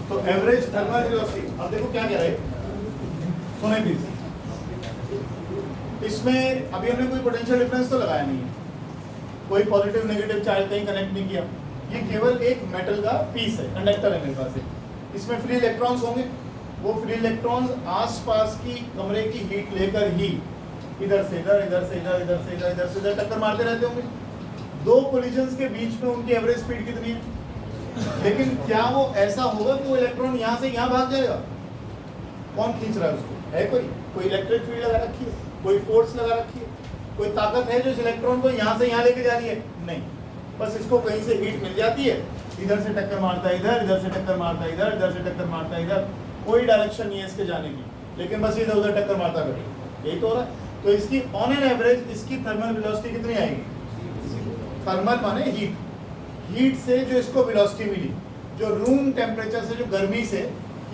Speaker 1: तो एवरेज थर्मल वेलोसिटी, अब देखो क्या कह रहा है, सुने प्लीज. इसमें अभी हमने कोई पोटेंशियल डिफरेंस तो लगाया नहीं है, कोई पॉजिटिव नेगेटिव चार्ज कहीं कनेक्ट नहीं किया. ये केवल एक मेटल का पीस है, कंडक्टर है मेरे पास. इसमें फ्री इलेक्ट्रॉन्स होंगे, वो फ्री इलेक्ट्रॉन्स आसपास की कमरे की हीट लेकर ही इधर से इधर, इधर से इधर, इधर से इधर, इधर से इधर टक्कर मारते रहते होंगे. दो कोलिजन्स के बीच में उनकी एवरेज स्पीड कितनी है? लेकिन क्या वो ऐसा होगा कि वो इलेक्ट्रॉन यहाँ से यहाँ भाग जाएगा? कौन खींच रहा है उसको? है कोई इलेक्ट्रिक फील्ड लगा रखी है, कोई फोर्स लगा रखी है, कोई ताकत है जो इस इलेक्ट्रॉन को यहाँ से यहाँ लेके जा रही है? नहीं. बस इसको कहीं से हीट मिल जाती है, इधर से टक्कर मारता है इधर, इधर से टक्कर मारता है इधर, इधर से टक्कर मारता है इधर, कोई डायरेक्शन नहीं है इसके जाने की, लेकिन बस इधर उधर टक्कर मारता है, यही तो हो रहा है। तो इसकी ऑन एन एवरेज इसकी थर्मल वेलोसिटी कितनी आएगी? थर्मल माने हीट, हीट से जो इसको वेलोसिटी मिली, जो रूम टेम्परेचर से, जो गर्मी से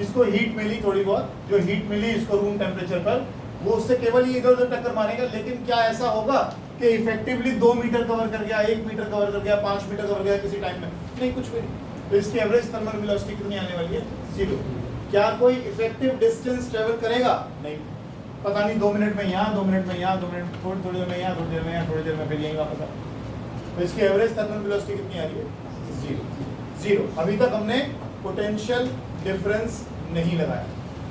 Speaker 1: इसको हीट मिली, थोड़ी बहुत जो हीट मिली इसको रूम टेम्परेचर पर, वो उससे केवल ये इधर उधर टक्कर मारेगा। लेकिन क्या ऐसा होगा कि इफेक्टिवली 2 मीटर कवर कर गया, 1 मीटर कवर कर गया, 5 मीटर कवर कर गया किसी टाइम में? नहीं, कुछ भी नहीं। तो इसकी एवरेज थर्मल वेलोसिटी कितनी आने वाली है? 0। क्या कोई इफेक्टिव डिस्टेंस ट्रेवल करेगा? नहीं, पता नहीं 2 मिनट में यहाँ, 2 मिनट में यहाँ, 2 मिनट थोड़ी देर में यहाँ, थोड़ी देर में यहाँ, थोड़ी देर में फिर यहीं वापस आ। तो इसकी एवरेज थर्मल वेलोसिटी कितनी आ रही है? 0। अभी तक हमने पोटेंशियल डिफरेंस नहीं लगाया,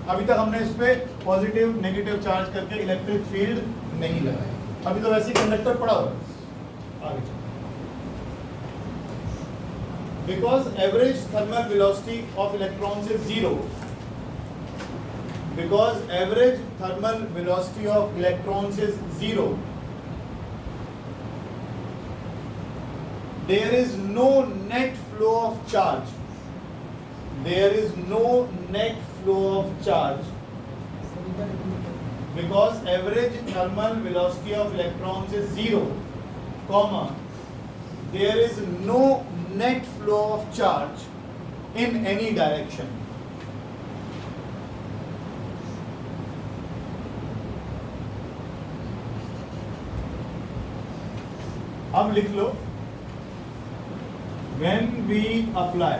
Speaker 1: अभी तक हमने इस पे पॉजिटिव नेगेटिव चार्ज करके इलेक्ट्रिक फील्ड नहीं लगाया, अभी तो वैसे ही कंडक्टर पड़ा हुआ है। आगे because average thermal velocity of electrons is 0, because average thermal velocity of electrons is 0, there is no net flow of charge, there is no net flow of charge, because average thermal velocity of electrons is 0, comma, there is no net flow of charge in any direction. अब लिख लो, when we apply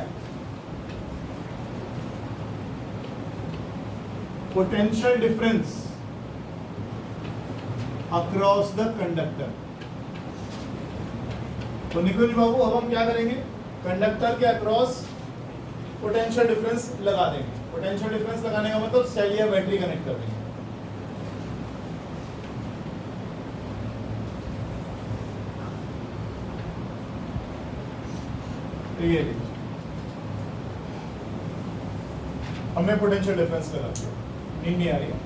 Speaker 1: potential difference across the conductor, तो निकुंज बाबू अब हम क्या करेंगे? Conductor के across potential difference लगा देंगे। पोटेंशियल डिफरेंस लगाने का मतलब सेल या बैटरी कनेक्ट कर देंगे। ये हमने पोटेंशियल डिफरेंस लगा दिया, नींद नहीं आ रही है?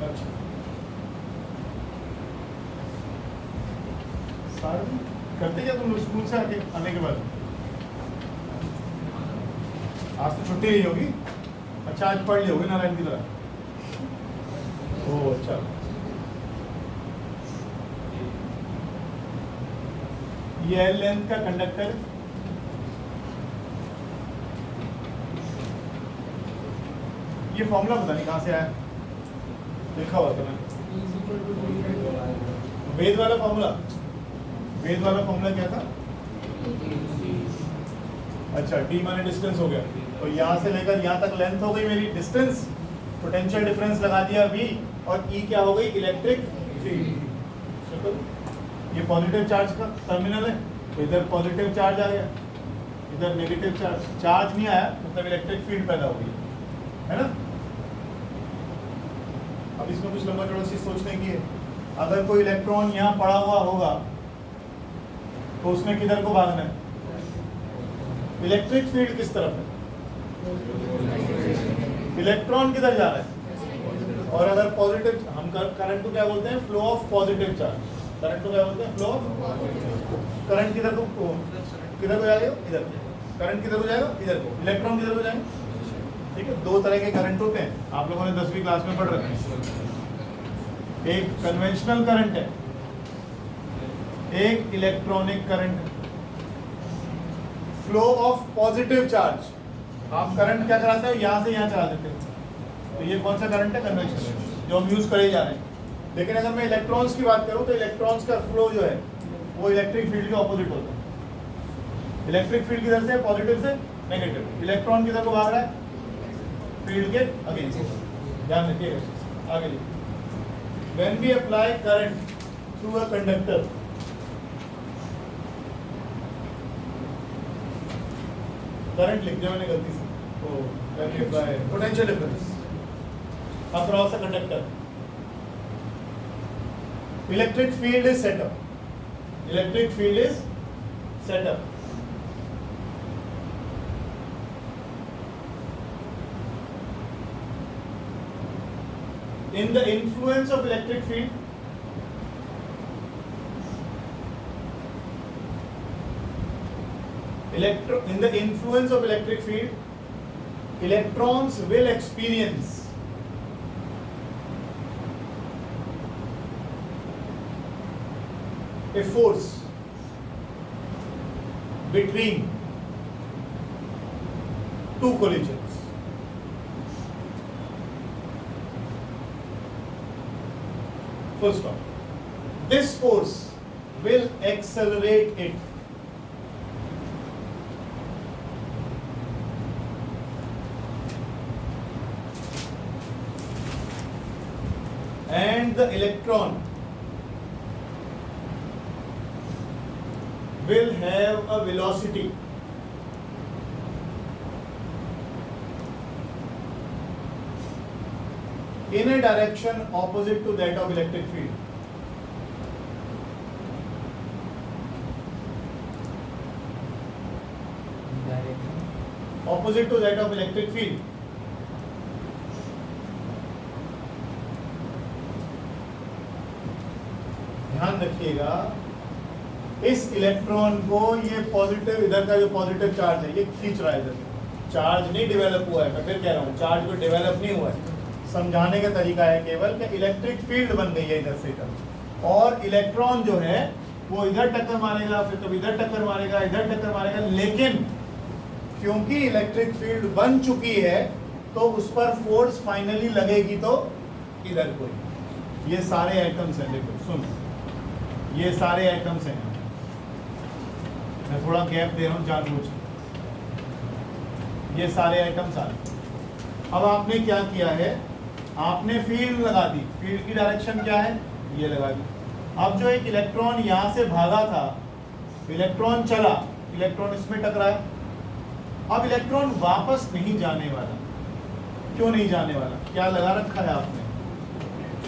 Speaker 1: अच्छा, सारे करते क्या तुम लोग स्कूल से आने के बाद? आज तो छुट्टी नहीं होगी? अच्छा, आज पढ़ ली होगी नारायण की तरह? ओह अच्छा, ये एल लेंथ का कंडक्टर, ये फॉर्मूला पता नहीं कहाँ से आया, लिखा हुआ था मैंने, वेद वाला फॉर्मूला। वेद वाला फॉर्मूला क्या था? अच्छा, डी माने डिस्टेंस हो गया, तो यहाँ से लेकर यहाँ तक लेंथ हो गई मेरी डिस्टेंस, पोटेंशियल डिफरेंस लगा दिया V, और E क्या हो गई? Electric field. ये पॉजिटिव चार्ज का टर्मिनल है, तो इधर पॉजिटिव चार्ज आ गया, इधर नेगेटिव चार्ज, चार्ज नहीं आया मतलब इलेक्ट्रिक फील्ड पैदा हो गई, है ना? अब इसमें कुछ लंबा चौड़ा सी सोचने की है। अगर कोई इलेक्ट्रॉन यहाँ पड़ा हुआ होगा तो उसने किधर को भागना है? इलेक्ट्रिक फील्ड किस तरफ है? इलेक्ट्रॉन किधर जा रहा है? और अगर पॉजिटिव, हम करंट को क्या बोलते हैं? Flow of positive charge. Current को क्या बोलते हैं? फ्लो ऑफ करंट किधर को जाएगा? इधर। करंट किधर को जाएगा? इधर को। इलेक्ट्रॉन किधर को जाएंगे? ठीक है, 2 तरह के करंट होते हैं, आप लोगों ने 10वीं क्लास में पढ़ रखे हैं। एक कन्वेंशनल करंट है, एक इलेक्ट्रॉनिक करंट है। फ्लो ऑफ पॉजिटिव चार्ज, आप करंट क्या कराते हो? यहाँ से यहाँ चला देते हो, तो ये कौन सा करंट है? कन्वेंशनल, जो हम यूज करे जा रहे हैं। लेकिन अगर मैं इलेक्ट्रॉन्स की बात करूँ तो इलेक्ट्रॉन्स का फ्लो जो है वो इलेक्ट्रिक फील्ड के ऑपोजिट होता है। इलेक्ट्रिक फील्ड किधर से? पॉजिटिव से नेगेटिव। इलेक्ट्रॉन किधर को भाग रहा है? फील्ड के अगेंस्ट। ध्यान रखिएगा, आगे लिखिए। When we apply current through a conductor, current लिख दिया मैंने गलती से, तो when we apply potential difference across a conductor, electric field is set up. Electric field is set up. In the influence of electric field, In the influence of electric field, electrons will experience a force between two collisions. Full stop. This force will accelerate it. And the electron will have a velocity in a direction opposite to that of electric field. Opposite to that of electric field. ध्यान रखिएगा, इस electron को ये positive, इधर का जो positive charge है ये खींच रहा है इधर, चार्ज नहीं डेवलप हुआ है, मैं फिर कह रहा हूँ चार्ज को डेवलप नहीं हुआ है। समझाने का तरीका है केवल कि इलेक्ट्रिक फील्ड बन गई है इधर से इधर, और इलेक्ट्रॉन जो है वो इधर टक्कर मारेगा, फिर कभी इधर टक्कर मारेगा, इधर टक्कर मारेगा, लेकिन क्योंकि इलेक्ट्रिक फील्ड बन चुकी है तो उस पर फोर्स फाइनली लगेगी तो इधर कोई। ये सारे एटम्स हैं, देखो सुन, ये सारे एटम्स हैं, मैं थोड़ा गैप दे रहा हूँ जानबूझ के, ये सारे एटम्स आ रहे। अब आपने क्या किया है, आपने फील्ड लगा दी, फील्ड की डायरेक्शन क्या है, ये लगा दी। अब जो एक इलेक्ट्रॉन यहाँ से भागा था, इलेक्ट्रॉन चला, इलेक्ट्रॉन इसमें टकराया, अब इलेक्ट्रॉन वापस नहीं जाने वाला। क्यों नहीं जाने वाला? क्या लगा रखा है आपने,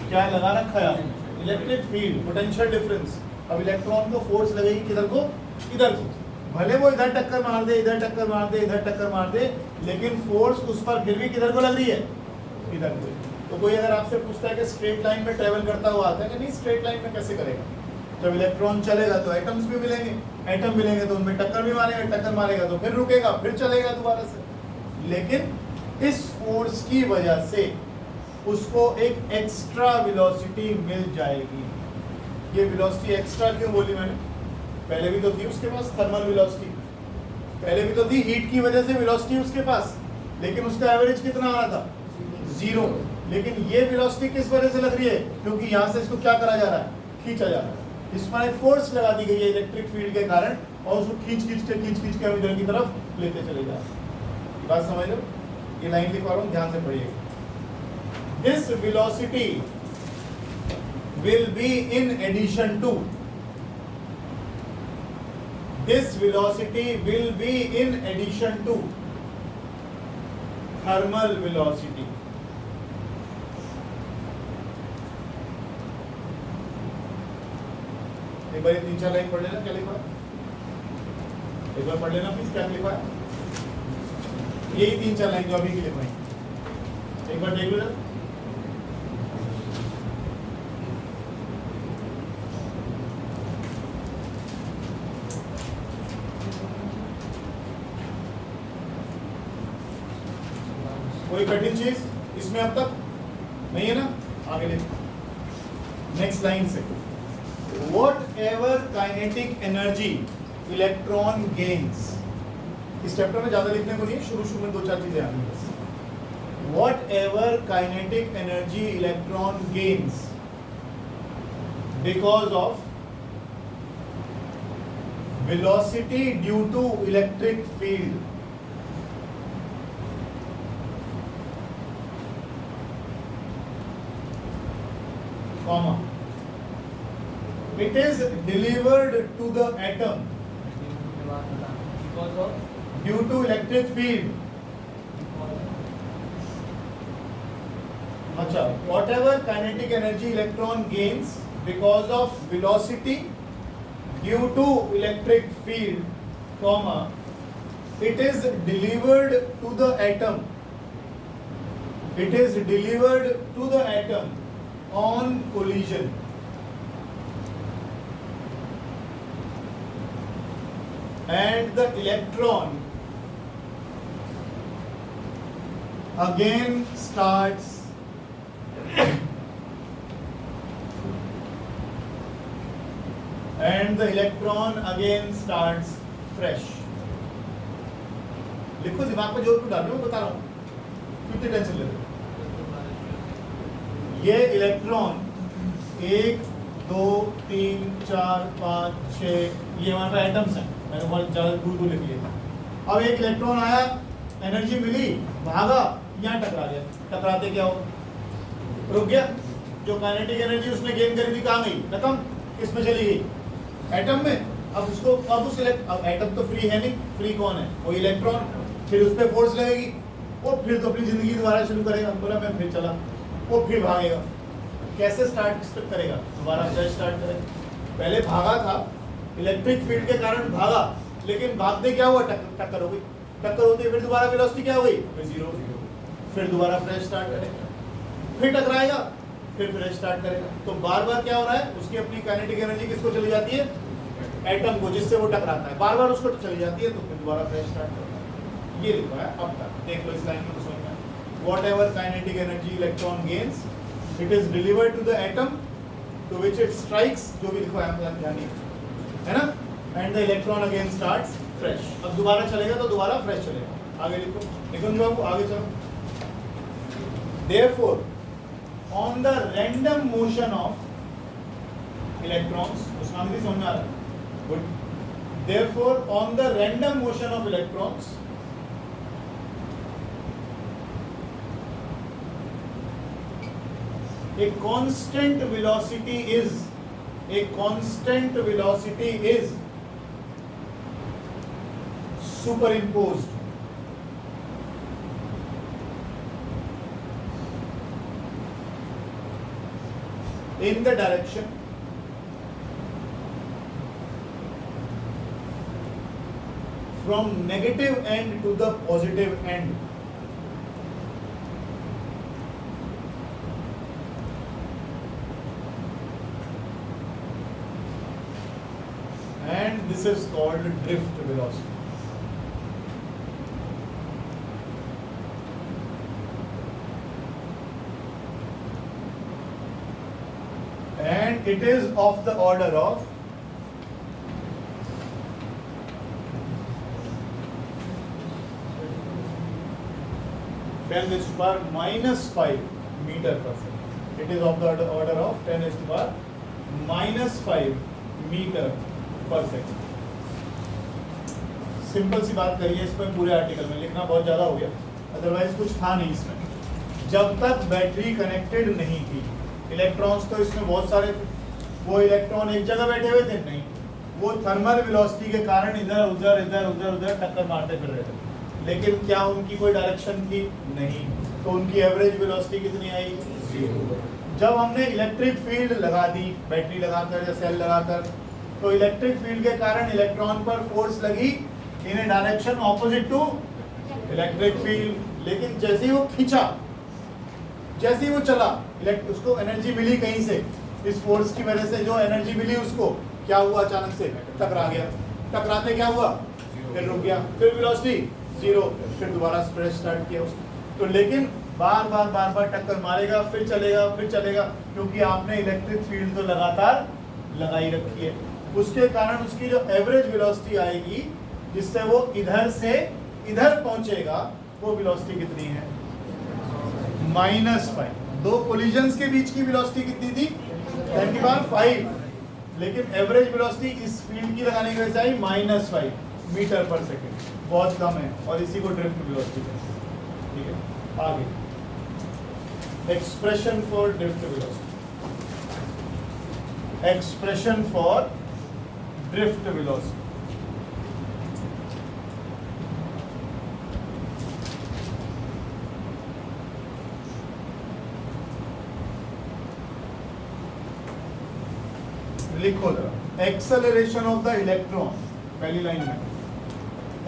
Speaker 1: क्या लगा रखा है आपने? Electric field, potential difference. अब इलेक्ट्रॉन को फोर्स लगेगी किधर को, इधर को, भले वो इधर टक्कर मार दे, इधर टक्कर मार दे, इधर टक्कर मार दे, लेकिन फोर्स उस पर फिर भी किधर को लग रही है, इधर को। तो कोई अगर आपसे पूछता है कि स्ट्रेट लाइन में ट्रेवल करता हुआ आता है कि नहीं, स्ट्रेट लाइन में कैसे करेगा? जब इलेक्ट्रॉन चलेगा तो एटम्स भी मिलेंगे, एटम मिलेंगे तो उनमें टक्कर भी मारेगा, टक्कर मारेगा तो फिर रुकेगा, फिर चलेगा दोबारा से। लेकिन इस फोर्स की वजह से उसको एक एक्स्ट्रा वेलोसिटी मिल जाएगी। ये वेलोसिटी एक्स्ट्रा क्यों बोली मैंने? पहले भी तो थी उसके पास थर्मल वेलोसिटी, पहले भी तो थी, हीट की वजह से वेलोसिटी उसके पास, लेकिन उसका एवरेज कितना आ रहा था, 0। लेकिन ये वेलोसिटी किस वजह से लग रही है? क्योंकि यहाँ से इसको क्या करा जा रहा है, खींचा जा रहा है। इस पर एक फोर्स लगा दी गई है इलेक्ट्रिक फील्ड के कारण, और उसको खींच खींच के हम इधर की तरफ लेते चले जा रहे हैं। बात समझ लो, ये लाइन लिखवा रहा हूँ, ध्यान से पढ़िएगा। This velocity will be in addition to, this velocity will be in addition to thermal velocity. एक बार 3-4 लाइन पढ़ लेना, क्या लिखा है? एक बार पढ़ लेना प्लीज, क्या लिखा है? यही 3-4 लाइन जो अभी की लिखवाई, एक बार देख लो। कोई कठिन चीज इसमें अब तक नहीं है ना? आगे देखो नेक्स्ट लाइन से, whatever kinetic energy electron gains, इस चैप्टर में ज्यादा लिखने को नहीं, शुरू में 2-4 चीजें आनी बस। whatever kinetic energy electron gains because of velocity due to electric field, comma, it is delivered to the atom
Speaker 2: because of
Speaker 1: due to electric field. अच्छा, whatever kinetic energy electron gains because of velocity due to electric field, comma, it is delivered to the atom. It is delivered to the atom on collision. and the electron again starts fresh. लिखो, दिमाग में जोर क्यों डाल रहे हो, बता रहा हूं, कितनी टेंशन ले रहे हो। ये इलेक्ट्रॉन 1 2 3 4 5 6 ये हमारे एटम्स हैं, मैंने बहुत ज्यादा दूर लिख लिया। अब एक इलेक्ट्रॉन आया, एनर्जी मिली, भागा, यहाँ टकरा गया। टकराते क्या हो, रुक गया। जो काइनेटिक एनर्जी उसने गेन करी थी कहाँ गई, खत्म, किसमें चली गई, एटम में। अब उसको अब एटम तो फ्री है नहीं, फ्री कौन है, वो इलेक्ट्रॉन। फिर उस पर फोर्स लगेगी, वो फिर तो अपनी जिंदगी दोबारा शुरू करेगा। बोला मैं फिर चला, वो फिर भागेगा। कैसे स्टार्ट करेगा, दोबारा फ्रेश स्टार्ट करेगा। पहले भागा था, इलेक्ट्रिक फील्ड के कारण भागा, लेकिन भागते क्या हुआ, टक्कर हो गई। टक्कर होती है फिर दोबारा वेलोसिटी क्या हो गई, फिर जीरो। फिर दोबारा फ्रेश स्टार्ट करेगा, फिर टकराएगा, फिर फ्रेश स्टार्ट करेगा। तो बार बार क्या हो रहा है, उसकी अपनी काइनेटिक एनर्जी किसको चली जाती है, एटम को, जिससे वो टकराता है, बार बार उसको चली जाती है, तो फिर दोबारा फ्रेश स्टार्ट करता है। ये लिखा है अब तक, देख लो इस लाइन में समझ में। Whatever kinetic energy electron gains, it is delivered to the atom to which it strikes, जो भी लिखा है ना, and the electron again starts fresh. अब दोबारा चलेगा तो दोबारा फ्रेश चलेगा। आगे लिखो, निकुंज बाबू आगे चलो। Therefore, on the random motion of electrons, उस नाम भी समझ में आ रहा है, good. Therefore, on the random motion of electrons, a constant velocity is superimposed in the direction from negative end to the positive end. And this is called drift velocity. And it is of the order of 10 raised to power minus 5 meter per second. It is of the order of 10 raised to power minus 5 meter per second. Simple सी बात करिए, इस पर पूरे article में लिखना बहुत ज़्यादा हो गया, अदरवाइज कुछ था नहीं इसमें। जब तक बैटरी कनेक्टेड नहीं थी, इलेक्ट्रॉन्स तो इसमें बहुत सारे थे, वो इलेक्ट्रॉन एक जगह बैठे हुए थे नहीं, वो थर्मल वेलोसिटी के कारण इधर उधर टक्कर मारते फिर रहे थे। लेकिन क्या उनकी कोई डायरेक्शन थी, नहीं, तो उनकी एवरेज वेलोसिटी कितनी आई, 0। जब हमने इलेक्ट्रिक फील्ड लगा दी, बैटरी लगाकर या सेल लगाकर, तो इलेक्ट्रिक फील्ड के कारण इलेक्ट्रॉन पर फोर्स लगी in a direction opposite to electric field. लेकिन जैसे ही वो खींचा, जैसे ही वो चला, उसको एनर्जी मिली कहीं से, इस फोर्स की वजह से जो एनर्जी मिली उसको, क्या हुआ, अचानक से टकरा गया। टकराते क्या हुआ, फिर रुक गया, फिर वेलोसिटी 0, फिर दोबारा स्प्रेड स्टार्ट किया उसको। तो लेकिन बार बार टक्कर मारेगा, फिर चलेगा, क्योंकि आपने इलेक्ट्रिक फील्ड तो लगातार लगाई रखी है। उसके कारण उसकी जो एवरेज वेलोसिटी आएगी, जिससे वो इधर से इधर पहुंचेगा, वो वेलोसिटी कितनी है, -5। दो कोलिजन्स के बीच की वेलोसिटी कितनी थी, 10⁵, लेकिन एवरेज वेलोसिटी इस फील्ड की लगाने की वजह से आई -5 मीटर पर सेकेंड, बहुत कम है, और इसी को ड्रिफ्ट वेलोसिटी कहते हैं। ठीक है, आगे expression for drift velocity. Expression for drift velocity, लिखो जरा, एक्सेलरेशन ऑफ द इलेक्ट्रॉन, पहली लाइन में,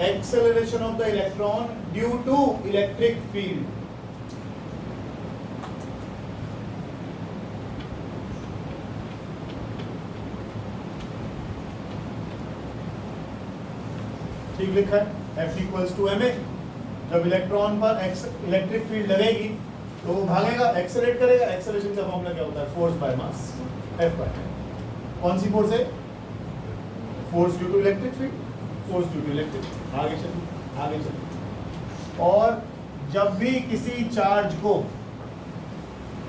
Speaker 1: acceleration of the electron due to electric field ठीक लिखा है, F इक्वल्स टू ma। जब इलेक्ट्रॉन पर इलेक्ट्रिक फील्ड लगेगी तो वो भागेगा, एक्सेलरेट करेगा। एक्सेलरेशन का फॉर्मूला क्या होता है? Force by mass, F by. कौन सी फोर्स है? Force due to electric field, force due to electric. आगे चलिए, आगे चलिए। और जब भी किसी चार्ज को,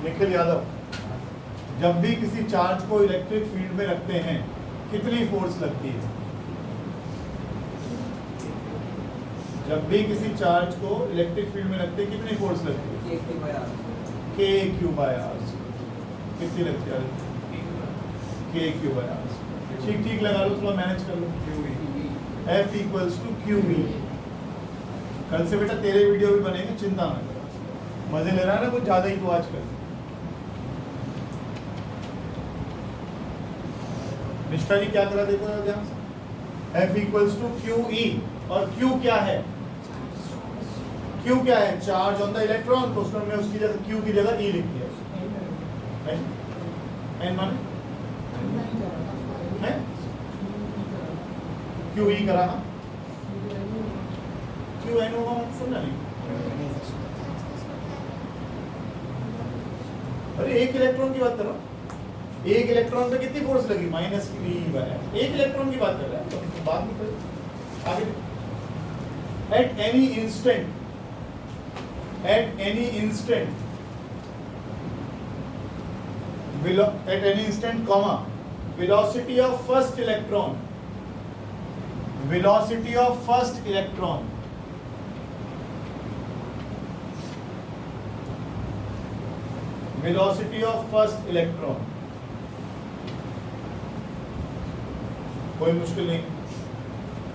Speaker 1: निखिल यादव, जब भी किसी चार्ज को इलेक्ट्रिक फील्ड में रखते हैं कितनी फोर्स लगती है? जब भी किसी चार्ज को इलेक्ट्रिक फील्ड में रखते हैं कितनी फोर्स लगती है? K Q by R। कितनी लगती है? K Q by R। ठीक ठीक लगा लो, थोड़ा मैनेज कर लो। F equals to QE। कल से बेटा तेरे वीडियो भी बनेंगे, चिंता मत कर। मजे ले रहा है ना कुछ ज्यादा ही तो आजकल। निष्ठा जी क्या करा देखो ध्यान से। F इक्वल्स टू QE, और Q क्या है? Q क्या है? Charge on the electron. तो उसमें उसकी जगह Q की जगह E लिख दिया। N माने है QE करा, QN होगा, समझा नहीं? अरे एक इलेक्ट्रॉन की बात करो, एक इलेक्ट्रॉन पे कितनी फोर्स लगी? माइनस की V है। एक इलेक्ट्रॉन की बात कर रहे हैं, तो बात नहीं करें आगे। At any instant, at any instant, at any instant, comma, velocity of first electron, velocity of first electron, velocity of first electron, कोई मुश्किल नहीं।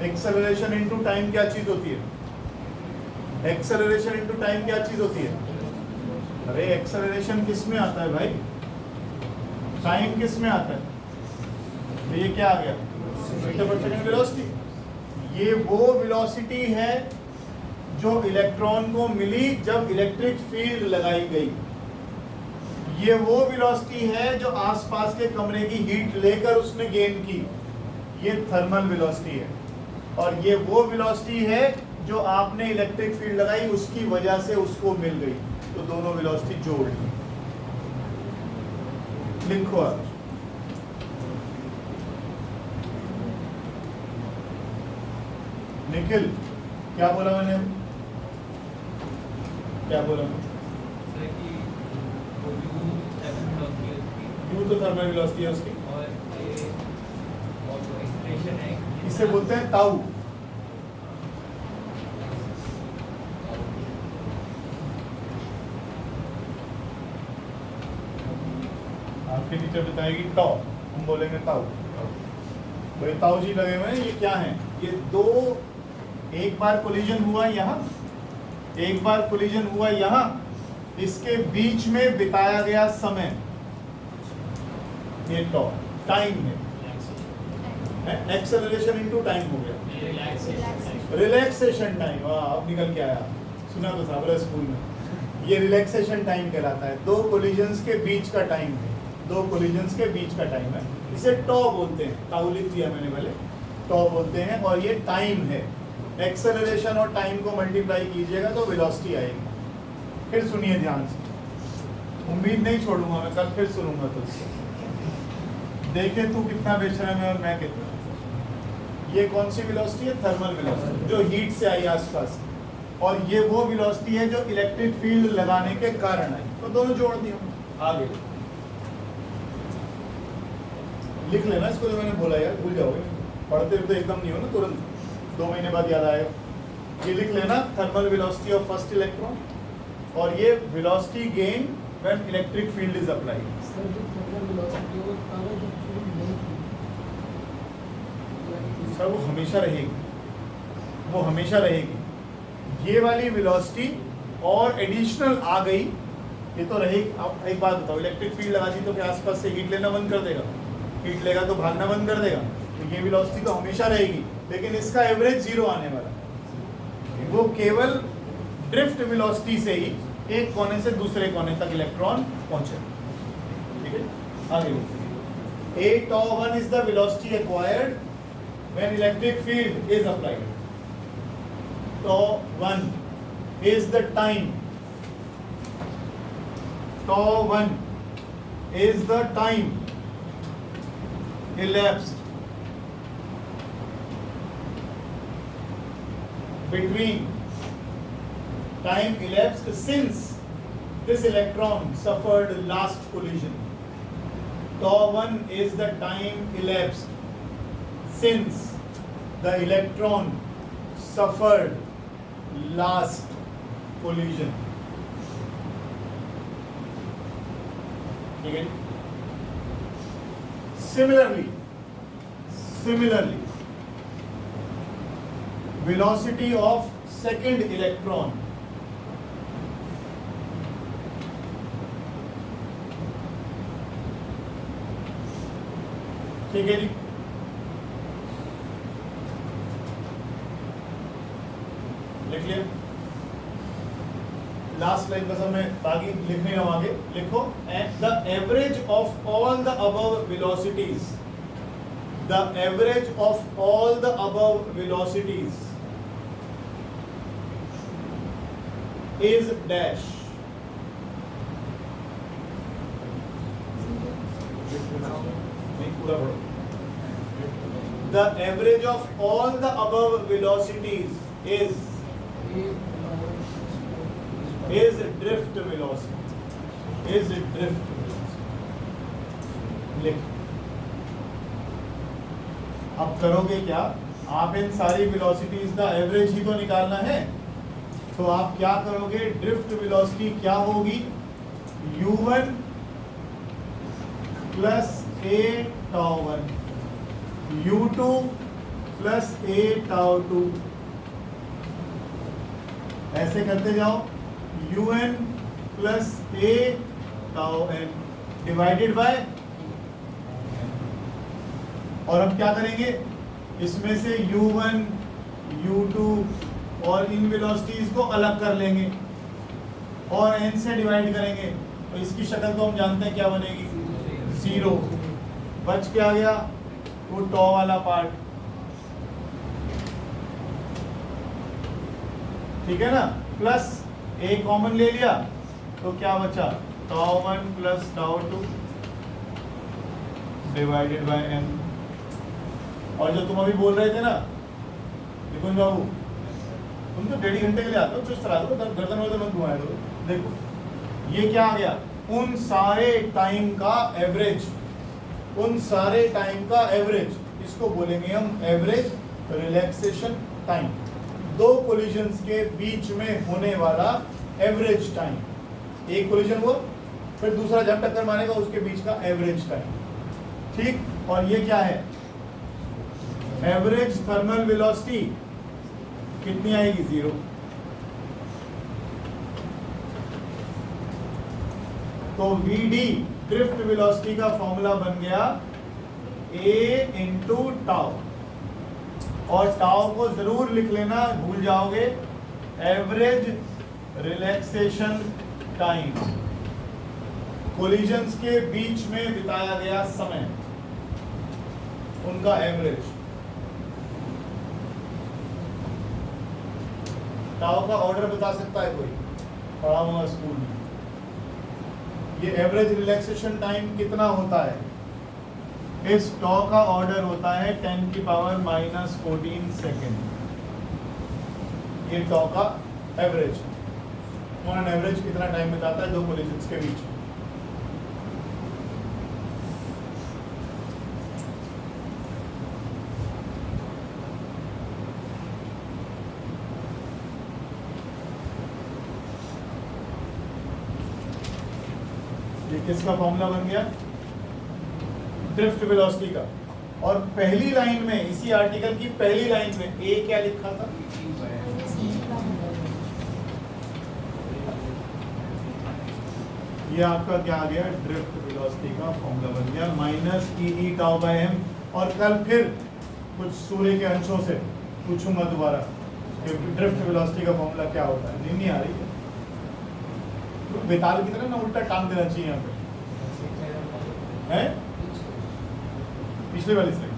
Speaker 1: एक्सेलरेशन इनटू टाइम क्या चीज होती है? एक्सेलरेशन इनटू टाइम क्या चीज होती है? अरे एक्सेलरेशन किस में आता है भाई? टाइम किस में आता है? तो ये क्या आ गया? मीटर पर सेकंड वेलोसिटी। ये वो वेलोसिटी है जो इलेक्ट्रॉन को मिली जब इलेक्ट्रिक फील्ड लगाई गई। ये वो वेलोसिटी है जो आसपास के कमरे की हीट लेकर उसने गेन की। ये थर्मल वेलोसिटी है। और ये वो वेलोसिटी है जो आपने इलेक्ट्रिक फील्ड लगाई उसकी वजह से उसको मिल गई। तो दोनों वेलोसिटी जोड़ ली। लिखो आप। निखिल क्या बोला मैंने? क्या बोला मैं? U तो थर्मल वेलोसिटी है उसकी, इसे बोलते हैं ताऊ। आपके टीचर बताएगी टॉ, हम बोलेंगे ताऊ। भाई ताऊ जी लगे हुए हैं। ये क्या है? ये दो, एक बार कोलिजन हुआ यहाँ, एक बार कोलिजन हुआ यहाँ, इसके बीच में बिताया गया समय, ये टॉ टाइम है। एक्सेलरेशन इनटू टाइम हो गया। रिलैक्सेशन टाइम, वाह अब निकल के आया, सुना तो था बड़ा स्कूल में। ये रिलैक्सेशन टाइम कहलाता है। दो कोलिजन्स के बीच का टाइम है, दो कोलिजन्स के बीच का टाइम है। इसे टॉ बोलते हैं। ताऊ लिख दिया मैंने पहले, टॉ बोलते हैं। और ये टाइम है। एक्सेलरेशन और टाइम को मल्टीप्लाई कीजिएगा तो वेलोसिटी आएगी। फिर सुनिए ध्यान से, उम्मीद नहीं छोड़ूंगा मैं, कल फिर सुनूंगा तुझसे। देखे तू कितना बेशरम है और मैं कितना। ये कौन सी वेलोसिटी है? थर्मल वेलोसिटी, जो हीट से आई आसपास। और ये वो वेलोसिटी है जो इलेक्ट्रिक फील्ड लगाने के कारण आई। तो दोनों जोड़ दिया। आगे लिख लेना इसको, जो मैंने बोला यार, भूल जाओगे। पढ़ते तो एकदम नहीं हो ना तुरंत, 2 महीने बाद याद आएगा। ये लिख लेना, thermal velocity of first electron. और ये velocity gain when electric field is applied. Sir वो हमेशा रहेगी, वो हमेशा रहेगी। ये वाली वेलोसिटी और एडिशनल आ गई, ये तो रहेगी। अब एक बात बताओ, इलेक्ट्रिक फील्ड लगा दी तो क्या आसपास से हीट लेना बंद कर देगा? हीट लेगा तो भागना बंद कर देगा। तो ये वेलोसिटी तो हमेशा रहेगी, लेकिन इसका एवरेज 0 आने वाला। वो केवल ड्रिफ्ट वेलोसिटी से ही एक कोने से दूसरे कोने तक इलेक्ट्रॉन पहुंचे। ठीक है, आगे। A tau 1 is the velocity acquired when electric field is applied. tau 1 is the time. Tau 1 is the time elapsed since this electron suffered last collision. Tau 1 is the time elapsed since the electron suffered last collision. ठीक है. Similarly, velocity of second electron ठीक है जी. लिख लिया. Last line का समय बाकी लिखने रहो. आगे लिखो. The average of all the above velocities, the average of all the above velocities is dash. नहीं पूरा पढ़ो. The average of all the above velocities is drift velocity. Is drift velocity. लिख. अब करोगे क्या? आप इन सारी वेलोसिटीज का एवरेज ही तो निकालना है. तो आप क्या करोगे? ड्रिफ्ट वेलोसिटी क्या होगी? u1 plus a tau 1, u2 plus a tau 2. ऐसे करते जाओ. un plus a tau n divided by. और हम क्या करेंगे? इसमें से u1, u2 और इन वेलोसिटीज को अलग कर लेंगे और n से डिवाइड करेंगे. तो इसकी शक्ल तो हम जानते हैं क्या बनेगी. 0. बच क्या गया? वो tau वाला पार्ट. ठीक है ना. प्लस a कॉमन ले लिया तो क्या बचा? tau 1 plus tau 2 divided by n. और जो तुम अभी बोल रहे थे ना निकुंज बाबू, तुम तो 1.5 घंटे के लिए आते हो, चुस्त रहा करो, गर्दन वर्दन मत घुमाया करो. देखो ये क्या आ गया? उन सारे टाइम का एवरेज. उन सारे टाइम का एवरेज. इसको बोलेंगे हम एवरेज रिलैक्सेशन टाइम. दो कोलिजन्स के बीच में होने वाला एवरेज टाइम. एक कोलिजन हुआ, फिर दूसरा जब टक्कर मारेगा उसके बीच का एवरेज टाइम. ठीक. और ये क्या है? एवरेज थर्मल वेलोसिटी कितनी आएगी? 0. तो VD ड्रिफ्ट वेलोसिटी का फॉर्मूला बन गया A इंटू टाउ. और टाउ को जरूर लिख लेना, भूल जाओगे. एवरेज रिलैक्सेशन टाइम, कोलिजन्स के बीच में बिताया गया समय, उनका एवरेज. टाउ का ऑर्डर बता सकता है कोई? पढ़ा हुआ स्कूल में. ये एवरेज रिलैक्सेशन टाइम कितना होता है? इस टाउ का ऑर्डर होता है 10⁻⁻14 सेकेंड. ये टाउ का एवरेज. ऑन एवरेज कितना टाइम बिताता है दो कोलिजन्स के बीच? ये किसका फॉर्मूला बन गया? ड्रिफ्ट वेलोसिटी का. और पहली लाइन में, इसी आर्टिकल की पहली लाइन में ए क्या लिखा था? ये आपका क्या आ गया? ड्रिफ्ट वेलोसिटी का फॉर्मूला बन गया minus E tau by M. और कल फिर कुछ सूर्य के अंशों से पूछूंगा दोबारा कि ड्रिफ्ट वेलोसिटी का फॉर्मूला क्या होता है. नहीं आ रही है. तो बेताल की तरह ना उल्टा टांग देना चाहिए यहाँ पे. है पिछले वाली स्लाइड.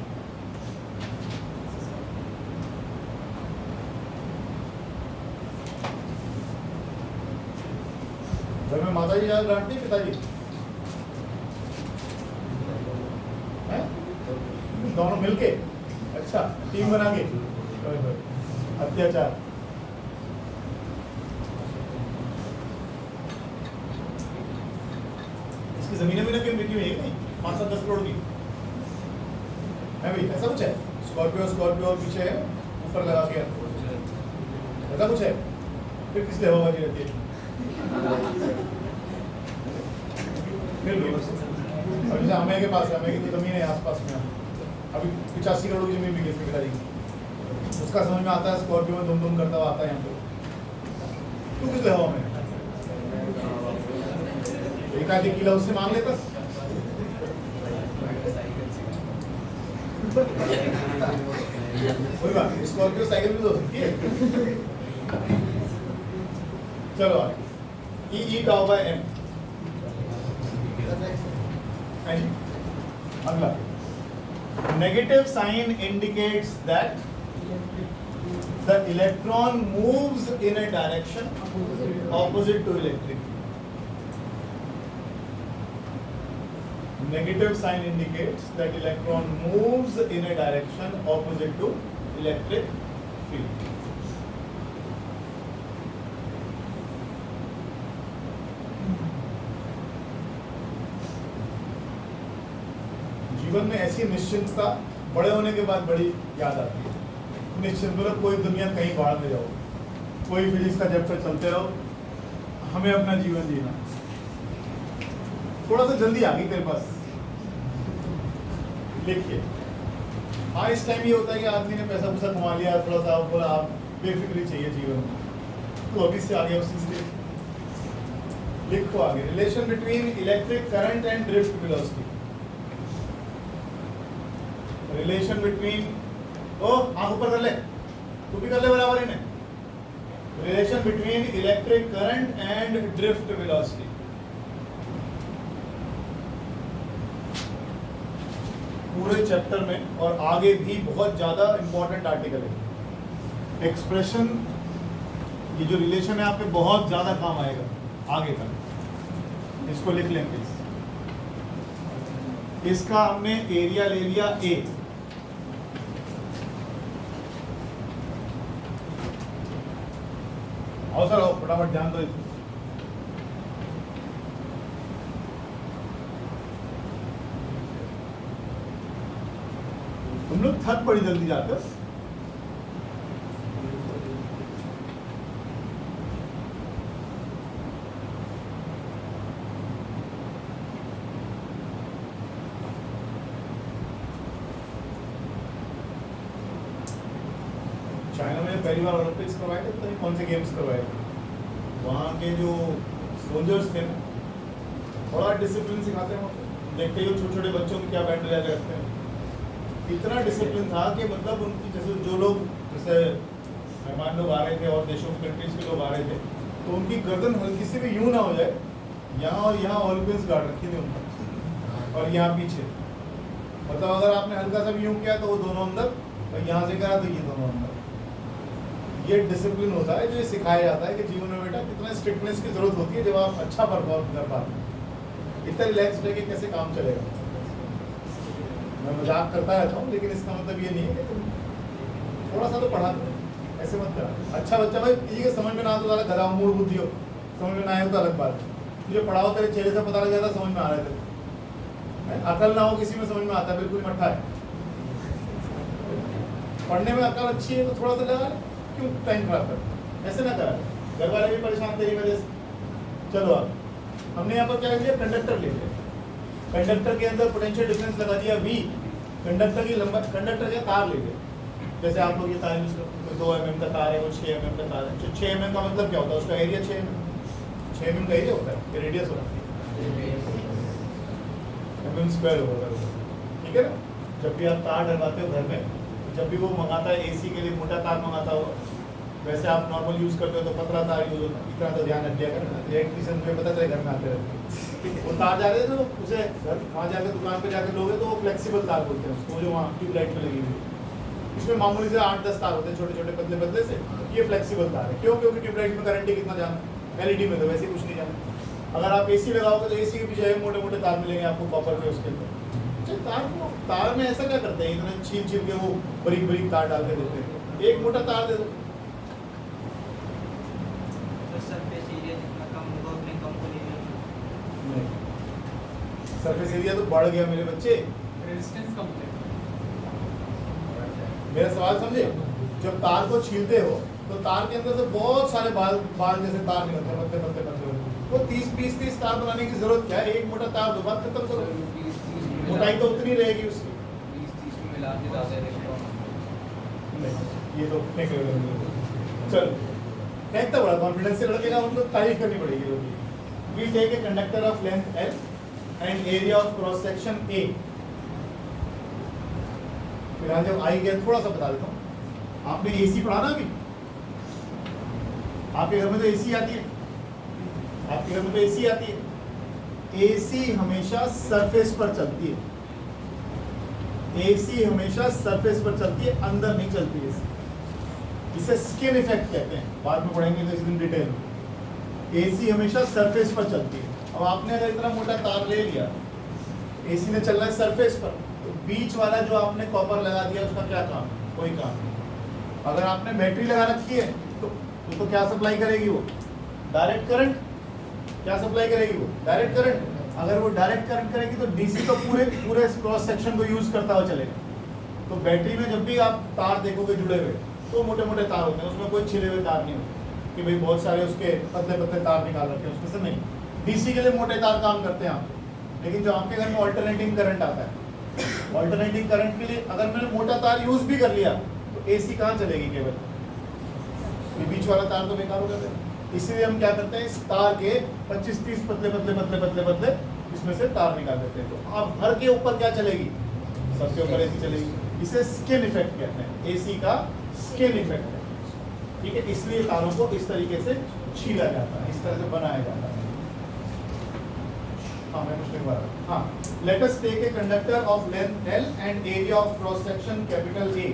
Speaker 1: माताजी ज़्यादा डांटती पिताजी हैं? दोनों मिलके अच्छा टीम बना के अत्याचार इसकी जमीनें भी ना क्यों बिकी हुई है नहीं 5-10 करोड़ की है भाई ऐसा कुछ है स्कॉर्पियो और पीछे है ऊपर लगा के ऐसा कुछ है फिर किस लिए हवाबाजी रहती है फिर भी अब जैसे हमें के पास है हमें की तो जमीन है आसपास में अभी 85 करोड़ की जमीन बिकी इसकी पिताजी की उसका समझ में आता है स्कॉर्पियो में दुम करता हुआ आता है यहाँ पे तू किस लिए हवा में एक आधी किला उससे मांग लेता कोई बात नहीं स्कॉर्पियो साइकिल भी तो हो सकती है चलो आगे ई टाउ बाय एम अगला negative sign indicates that the electron moves in a direction opposite to electric field. Negative sign indicates that electron moves in a direction opposite to electric field. जीवन में ऐसी निश्चिंतता बड़े होने के बाद बड़ी याद आती है। निश्चित मतलब कोई दुनिया कहीं बाहर में जाओ, कोई फिजिक्स का चैप्टर चलते रहो, हमें अपना जीवन जीना। थोड़ा सा जल्दी आ गई तेरे पास, लिखिए। हाँ इस टाइम ये होता है कि आदमी ने पैसा वैसा कमा लिया, थोड़ा सा बोला आप बेफिक्री चाहिए जीवन में, तो अभी से आगे उस चीज से लिखो आगे। Relation between electric current and drift velocity. Relation between आंख ऊपर कर ले, तू भी कर ले बराबर इन्हें। Relation between electric current and drift velocity. पूरे चैप्टर में और आगे भी बहुत ज्यादा इंपॉर्टेंट आर्टिकल है। एक्सप्रेशन, ये जो रिलेशन है आपके बहुत ज्यादा काम आएगा आगे तक, इसको लिख लें प्लीज। इसका हमने एरिया ले लिया ए, आओ सर आओ फटाफट ध्यान दो। तुम लोग थक बड़ी जल्दी जाते हो। चाइना में पहली बार ओलंपिक्स करवाए थे, पता नहीं कौन से गेम्स करवाए थे, वहाँ के जो सोल्जर्स थे ना बड़ा डिसिप्लिन सिखाते हैं। देखते ही छोटे छोटे बच्चों को क्या बैंड लगा रखते हैं, इतना डिसिप्लिन था कि मतलब उनकी जैसे जो लोग जैसे मेहमान लोग आ रहे थे और देशों कंट्रीज के लोग आ रहे थे, तो उनकी गर्दन हल्की से भी यूं ना हो जाए, यहाँ और यहाँ ओलंपिक्स गार्ड रखी थी उनको, और यहाँ पीछे मतलब अगर आपने हल्का सा भी यूं किया तो वो दोनों अंदर, और यहाँ से करा तो ये दोनों अंदर। ये डिसिप्लिन होता है जो ये सिखाया जाता है कि जीवन में बेटा कितना स्ट्रिक्टनेस की जरूरत होती है जब आप अच्छा परफॉर्म कर पाते हैं। इतना रिलैक्स रह के कैसे काम चलेगा। मैं मजाक करता रहता हूँ, लेकिन इसका मतलब ये नहीं है कि तुम थोड़ा सा तो पढ़ा दो, ऐसे मत करा। अच्छा बच्चा भाई ठीक है, समझ में ना तो ज़्यादा गधा मूड बुद्धि हो, समझ में ना आए तो अलग बात है। तुझे पढ़ाओ तेरे चेहरे से पता लग जाता समझ में आ रहा है तेरे, अकल ना हो किसी में समझ में आता है, बिल्कुल मट्ठा है। पढ़ने में अकल अच्छी है तो थोड़ा सा लगा, क्यों टाइम खराब कर, ऐसे ना करा। घर वाले भी परेशान तेरी वजह से। चलो अब हमने यहाँ पर क्या लिया, कंडक्टर ले लिया। कंडक्टर के अंदर पोटेंशियल डिफरेंस लगा दिया V। कंडक्टर की लंबाई, कंडक्टर का तार ले लिया। जैसे आप लोग ये तार 2 mm का तार है, वो 6 mm का तार है। 6 mm का मतलब क्या होता है, उसका एरिया 6 mm का एरिया होता है, ये रेडियस होता है, mm स्क्वायर होगा। ठीक है ना। जब भी आप तार डलवाते हो घर में, जब भी वो मंगाता है AC के लिए मोटा तार मंगाता हो, वैसे आप नॉर्मल यूज़ करते हो तो पतला तार यूज होता है। इतना तो ध्यान रख लिया कर, इलेक्ट्रिशियन को पता चले घर में आते रहते वो तार जा रहे थे तो उसे वहाँ जाकर दुकान पे जाकर लोगे तो वो फ्लेक्सिबल तार बोलते हैं उसको, जो वहाँ ट्यूबलाइट में लगी हुई। इसमें मामूली से 8-10 तार होते हैं, छोटे छोटे पतले पतले से। ये फ्लेक्सिबल तार है। क्यों? क्योंकि ट्यूबलाइट में करंट ही कितना जाना, LED में तो वैसे कुछ नहीं जाना। अगर आप एसी लगाओगे तो एसी के पीछे मोटे मोटे तार मिलेंगे आपको कॉपर के उसके अंदर। अच्छा, तार में ऐसा क्या करते हैं, इतना छील छील के वो बारीक बारीक तार डाल के देते हैं, एक मोटा तार दे दो।
Speaker 3: सरफेस एरिया जितना कम होगा उतने कम को लेंगे।
Speaker 1: नहीं, सरफेस एरिया तो बढ़ गया मेरे बच्चे,
Speaker 4: रेजिस्टेंस कम होता
Speaker 1: मेरा सवाल समझे। जब तार को छीलते हो तो तार के अंदर से बहुत सारे बाल बाल जैसे तार निकलते हैं, पतले पतले पतले। तो 30 तार बनाने की जरूरत क्या है, एक मोटा तार दो, बात खत्म करो। मोटाई तो उतनी रहेगी उसकी।
Speaker 2: 20-30 में मिला के ज़्यादा इलेक्ट्रॉन।
Speaker 1: नहीं, ये तो फेंक रहे हो। चलो, फेंकता बड़ा कॉन्फिडेंस से लड़के का, उनको तारीफ करनी पड़ेगी लोग। We take a conductor of length L and area of cross section A। फिलहाल जब आई गया थोड़ा सा बता देता हूँ। आपने एसी पढ़ा ना अभी, आपके घर में तो एसी आती है, आपके घर में तो एसी आती है। एसी हमेशा सरफेस पर चलती है, एसी हमेशा सरफेस पर चलती है, अंदर नहीं चलती है। इसे स्किन इफेक्ट कहते हैं, बाद में पढ़ेंगे तो इसमें डिटेल में। एसी हमेशा सरफेस पर चलती है। अब आपने अगर इतना मोटा तार ले लिया, एसी ने चलना है सरफेस पर, तो बीच वाला जो आपने कॉपर लगा दिया उसका क्या काम, कोई काम नहीं। अगर आपने बैटरी लगा रखी है तो क्या सप्लाई करेगी वो, डायरेक्ट करंट। क्या सप्लाई करेगी वो, डायरेक्ट करंट। अगर वो डायरेक्ट करंट करेगी तो डीसी तो पूरे क्रॉस सेक्शन को यूज करता हुआ चलेगा। तो बैटरी में जब भी आप तार देखोगे जुड़े हुए, तो मोटे मोटे तार होते हैं, उसमें कोई छिले हुए तार नहीं होते कि भाई बहुत सारे उसके पतले पतले तार निकाल रखे हैं उसमें से, नहीं। डीसी के लिए मोटे तार काम करते हैं आपके। लेकिन जो आपके घर में ऑल्टरनेटिंग करंट आता है, ऑल्टरनेटिंग करंट के लिए अगर मैंने मोटा तार यूज भी कर लिया तो एसी कहाँ चलेगी, केवल ये बीच वाला तार तो बेकार हो जाता है। इसलिए हम क्या करते हैं, इस तार के 25-30 पतले पतले पतले पतले पतले इसमें से तार निकाल देते हैं। तो अब हर के ऊपर क्या चलेगी, सबके ऊपर एसी चलेगी। इसे स्किन इफेक्ट कहते हैं, एसी का स्किन इफेक्ट है, ठीक है। इसलिए तारों को इस तरीके से छीला जाता है, इस तरह से बनाया जाता है। हाँ, मैं कुछ लिखवा रहा। हाँ, let us take a conductor of length L and area of cross section capital A।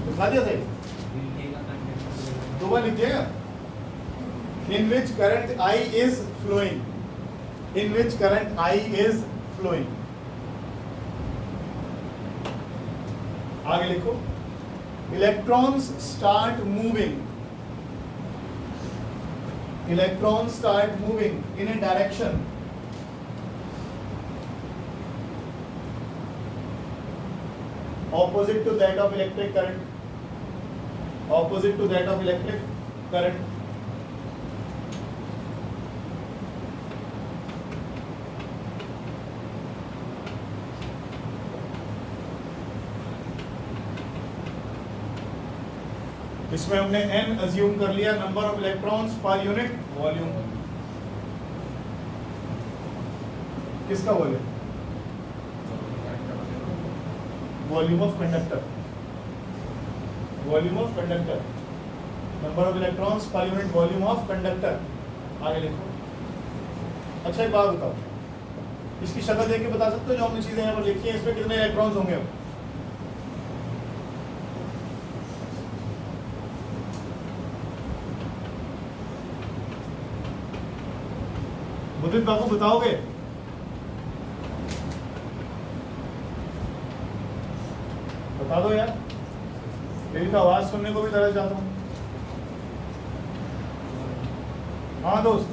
Speaker 1: दिखा दिया सही, दो बार लिखिएगा। In which current I is flowing, in which current I is flowing। आगे लिखो, electrons start moving, electrons start moving in a direction opposite to that of electric current, opposite to that of electric current। इसमें हमने n assume कर लिया, number of electrons per unit volume. किसका volume, volume of conductor, volume of conductor, number of electrons per unit volume of conductor. आगे लिखो। अच्छा, एक बात बताओ, इसकी शक्ल देख के बता सकते हो जो हमने चीजें यहाँ पर लिखी है, इसमें कितने इलेक्ट्रॉन्स होंगे। मुदित बाबू बताओगे, बता दो यार, मेरी तो आवाज सुनने को भी तरस जाता हूँ। हाँ दोस्त,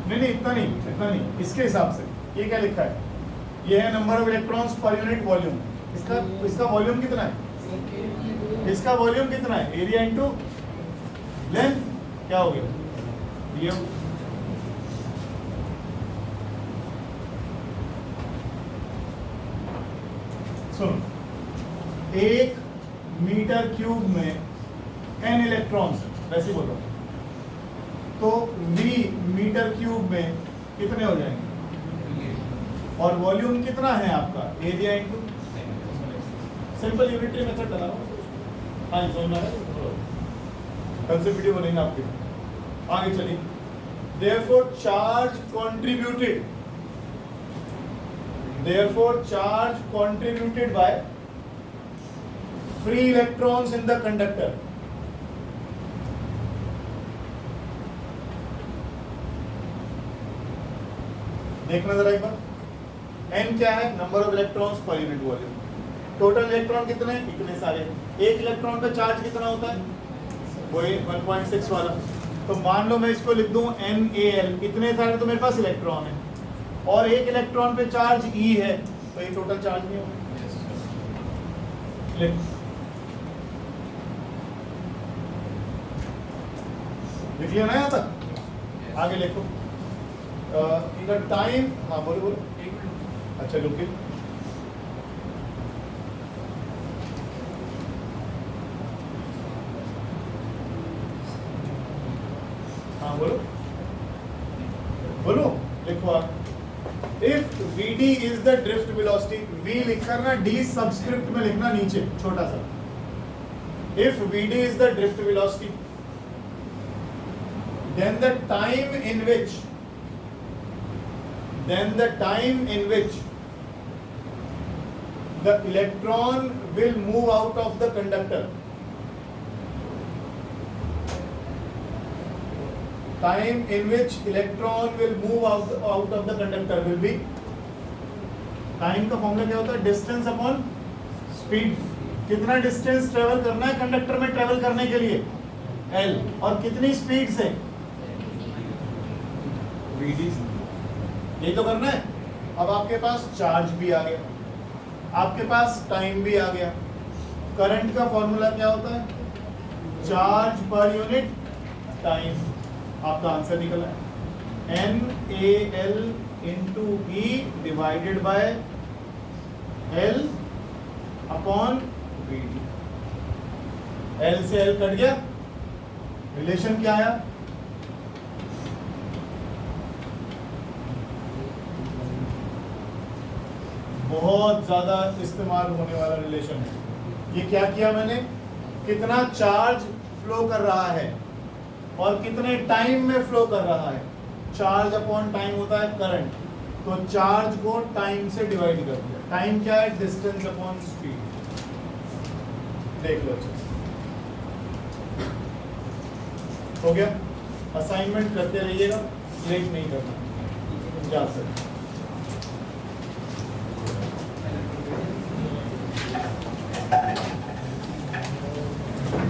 Speaker 1: नहीं इतना नहीं, इसके हिसाब से ये क्या लिखा है, ये है number of electrons per unit volume. इसका वॉल्यूम कितना है, इसका वॉल्यूम कितना है, एरिया इंटू लेंथ, क्या हो गया ये। सुनो, 1 मीटर क्यूब में n इलेक्ट्रॉन्स, वैसे बोल रहा हूं, तो v मीटर क्यूब में कितने हो जाएंगे, और वॉल्यूम कितना है आपका, area into, simple unitary method लगा रहा। हाँ, समझना है, कल से वीडियो बनेगा आपके। आगे चलिए। Therefore charge contributed, therefore charge contributed by free electrons in the conductor देखना जरा एक बार, n क्या है, number of electrons per unit volume. Total electron कितने, इतने सारे। एक इलेक्ट्रॉन पे चार्ज कितना होता है, वही 1.6 वाला। तो मान लो मैं इसको लिख दूं NaL, इतने सारे तो मेरे पास इलेक्ट्रॉन है, और एक इलेक्ट्रॉन पे चार्ज E है, तो ये टोटल चार्ज नहीं होगा। लिख लिया ना यहाँ तक, आगे लिखो। इनका टाइम, हाँ बोलो बोलो। अच्छा रुकिए, हाँ बोलो बोलो, लिखो आप। If Vd is the drift velocity, V लिखकर ना D सबस्क्रिप्ट में लिखना नीचे छोटा सा। If Vd is the drift velocity, then the time in which the electron will move out of the conductor, time in which electron will move out of the conductor will be, time का formula क्या होता है, distance upon speed. कितना distance travel करना है conductor में travel करने के लिए, L, और कितनी स्पीड से, Vd। यही तो करना है। अब आपके पास चार्ज भी आ गया, आपके पास टाइम भी आ गया। करंट का फॉर्मूला क्या होता है, चार्ज पर यूनिट टाइम। आपका आंसर निकला है NaL into E divided by L upon Vd। L से L कट गया, रिलेशन क्या आया, बहुत ज्यादा इस्तेमाल होने वाला रिलेशन है। ये क्या किया मैंने, कितना चार्ज फ्लो कर रहा है और कितने टाइम में फ्लो कर रहा है। चार्ज अपॉन टाइम होता है करंट, तो चार्ज को टाइम से डिवाइड कर दिया। टाइम क्या है, डिस्टेंस अपॉन स्पीड। देख लो अच्छे से, हो गया। असाइनमेंट करते रहिएगा, लेट नहीं करना, जा सकते।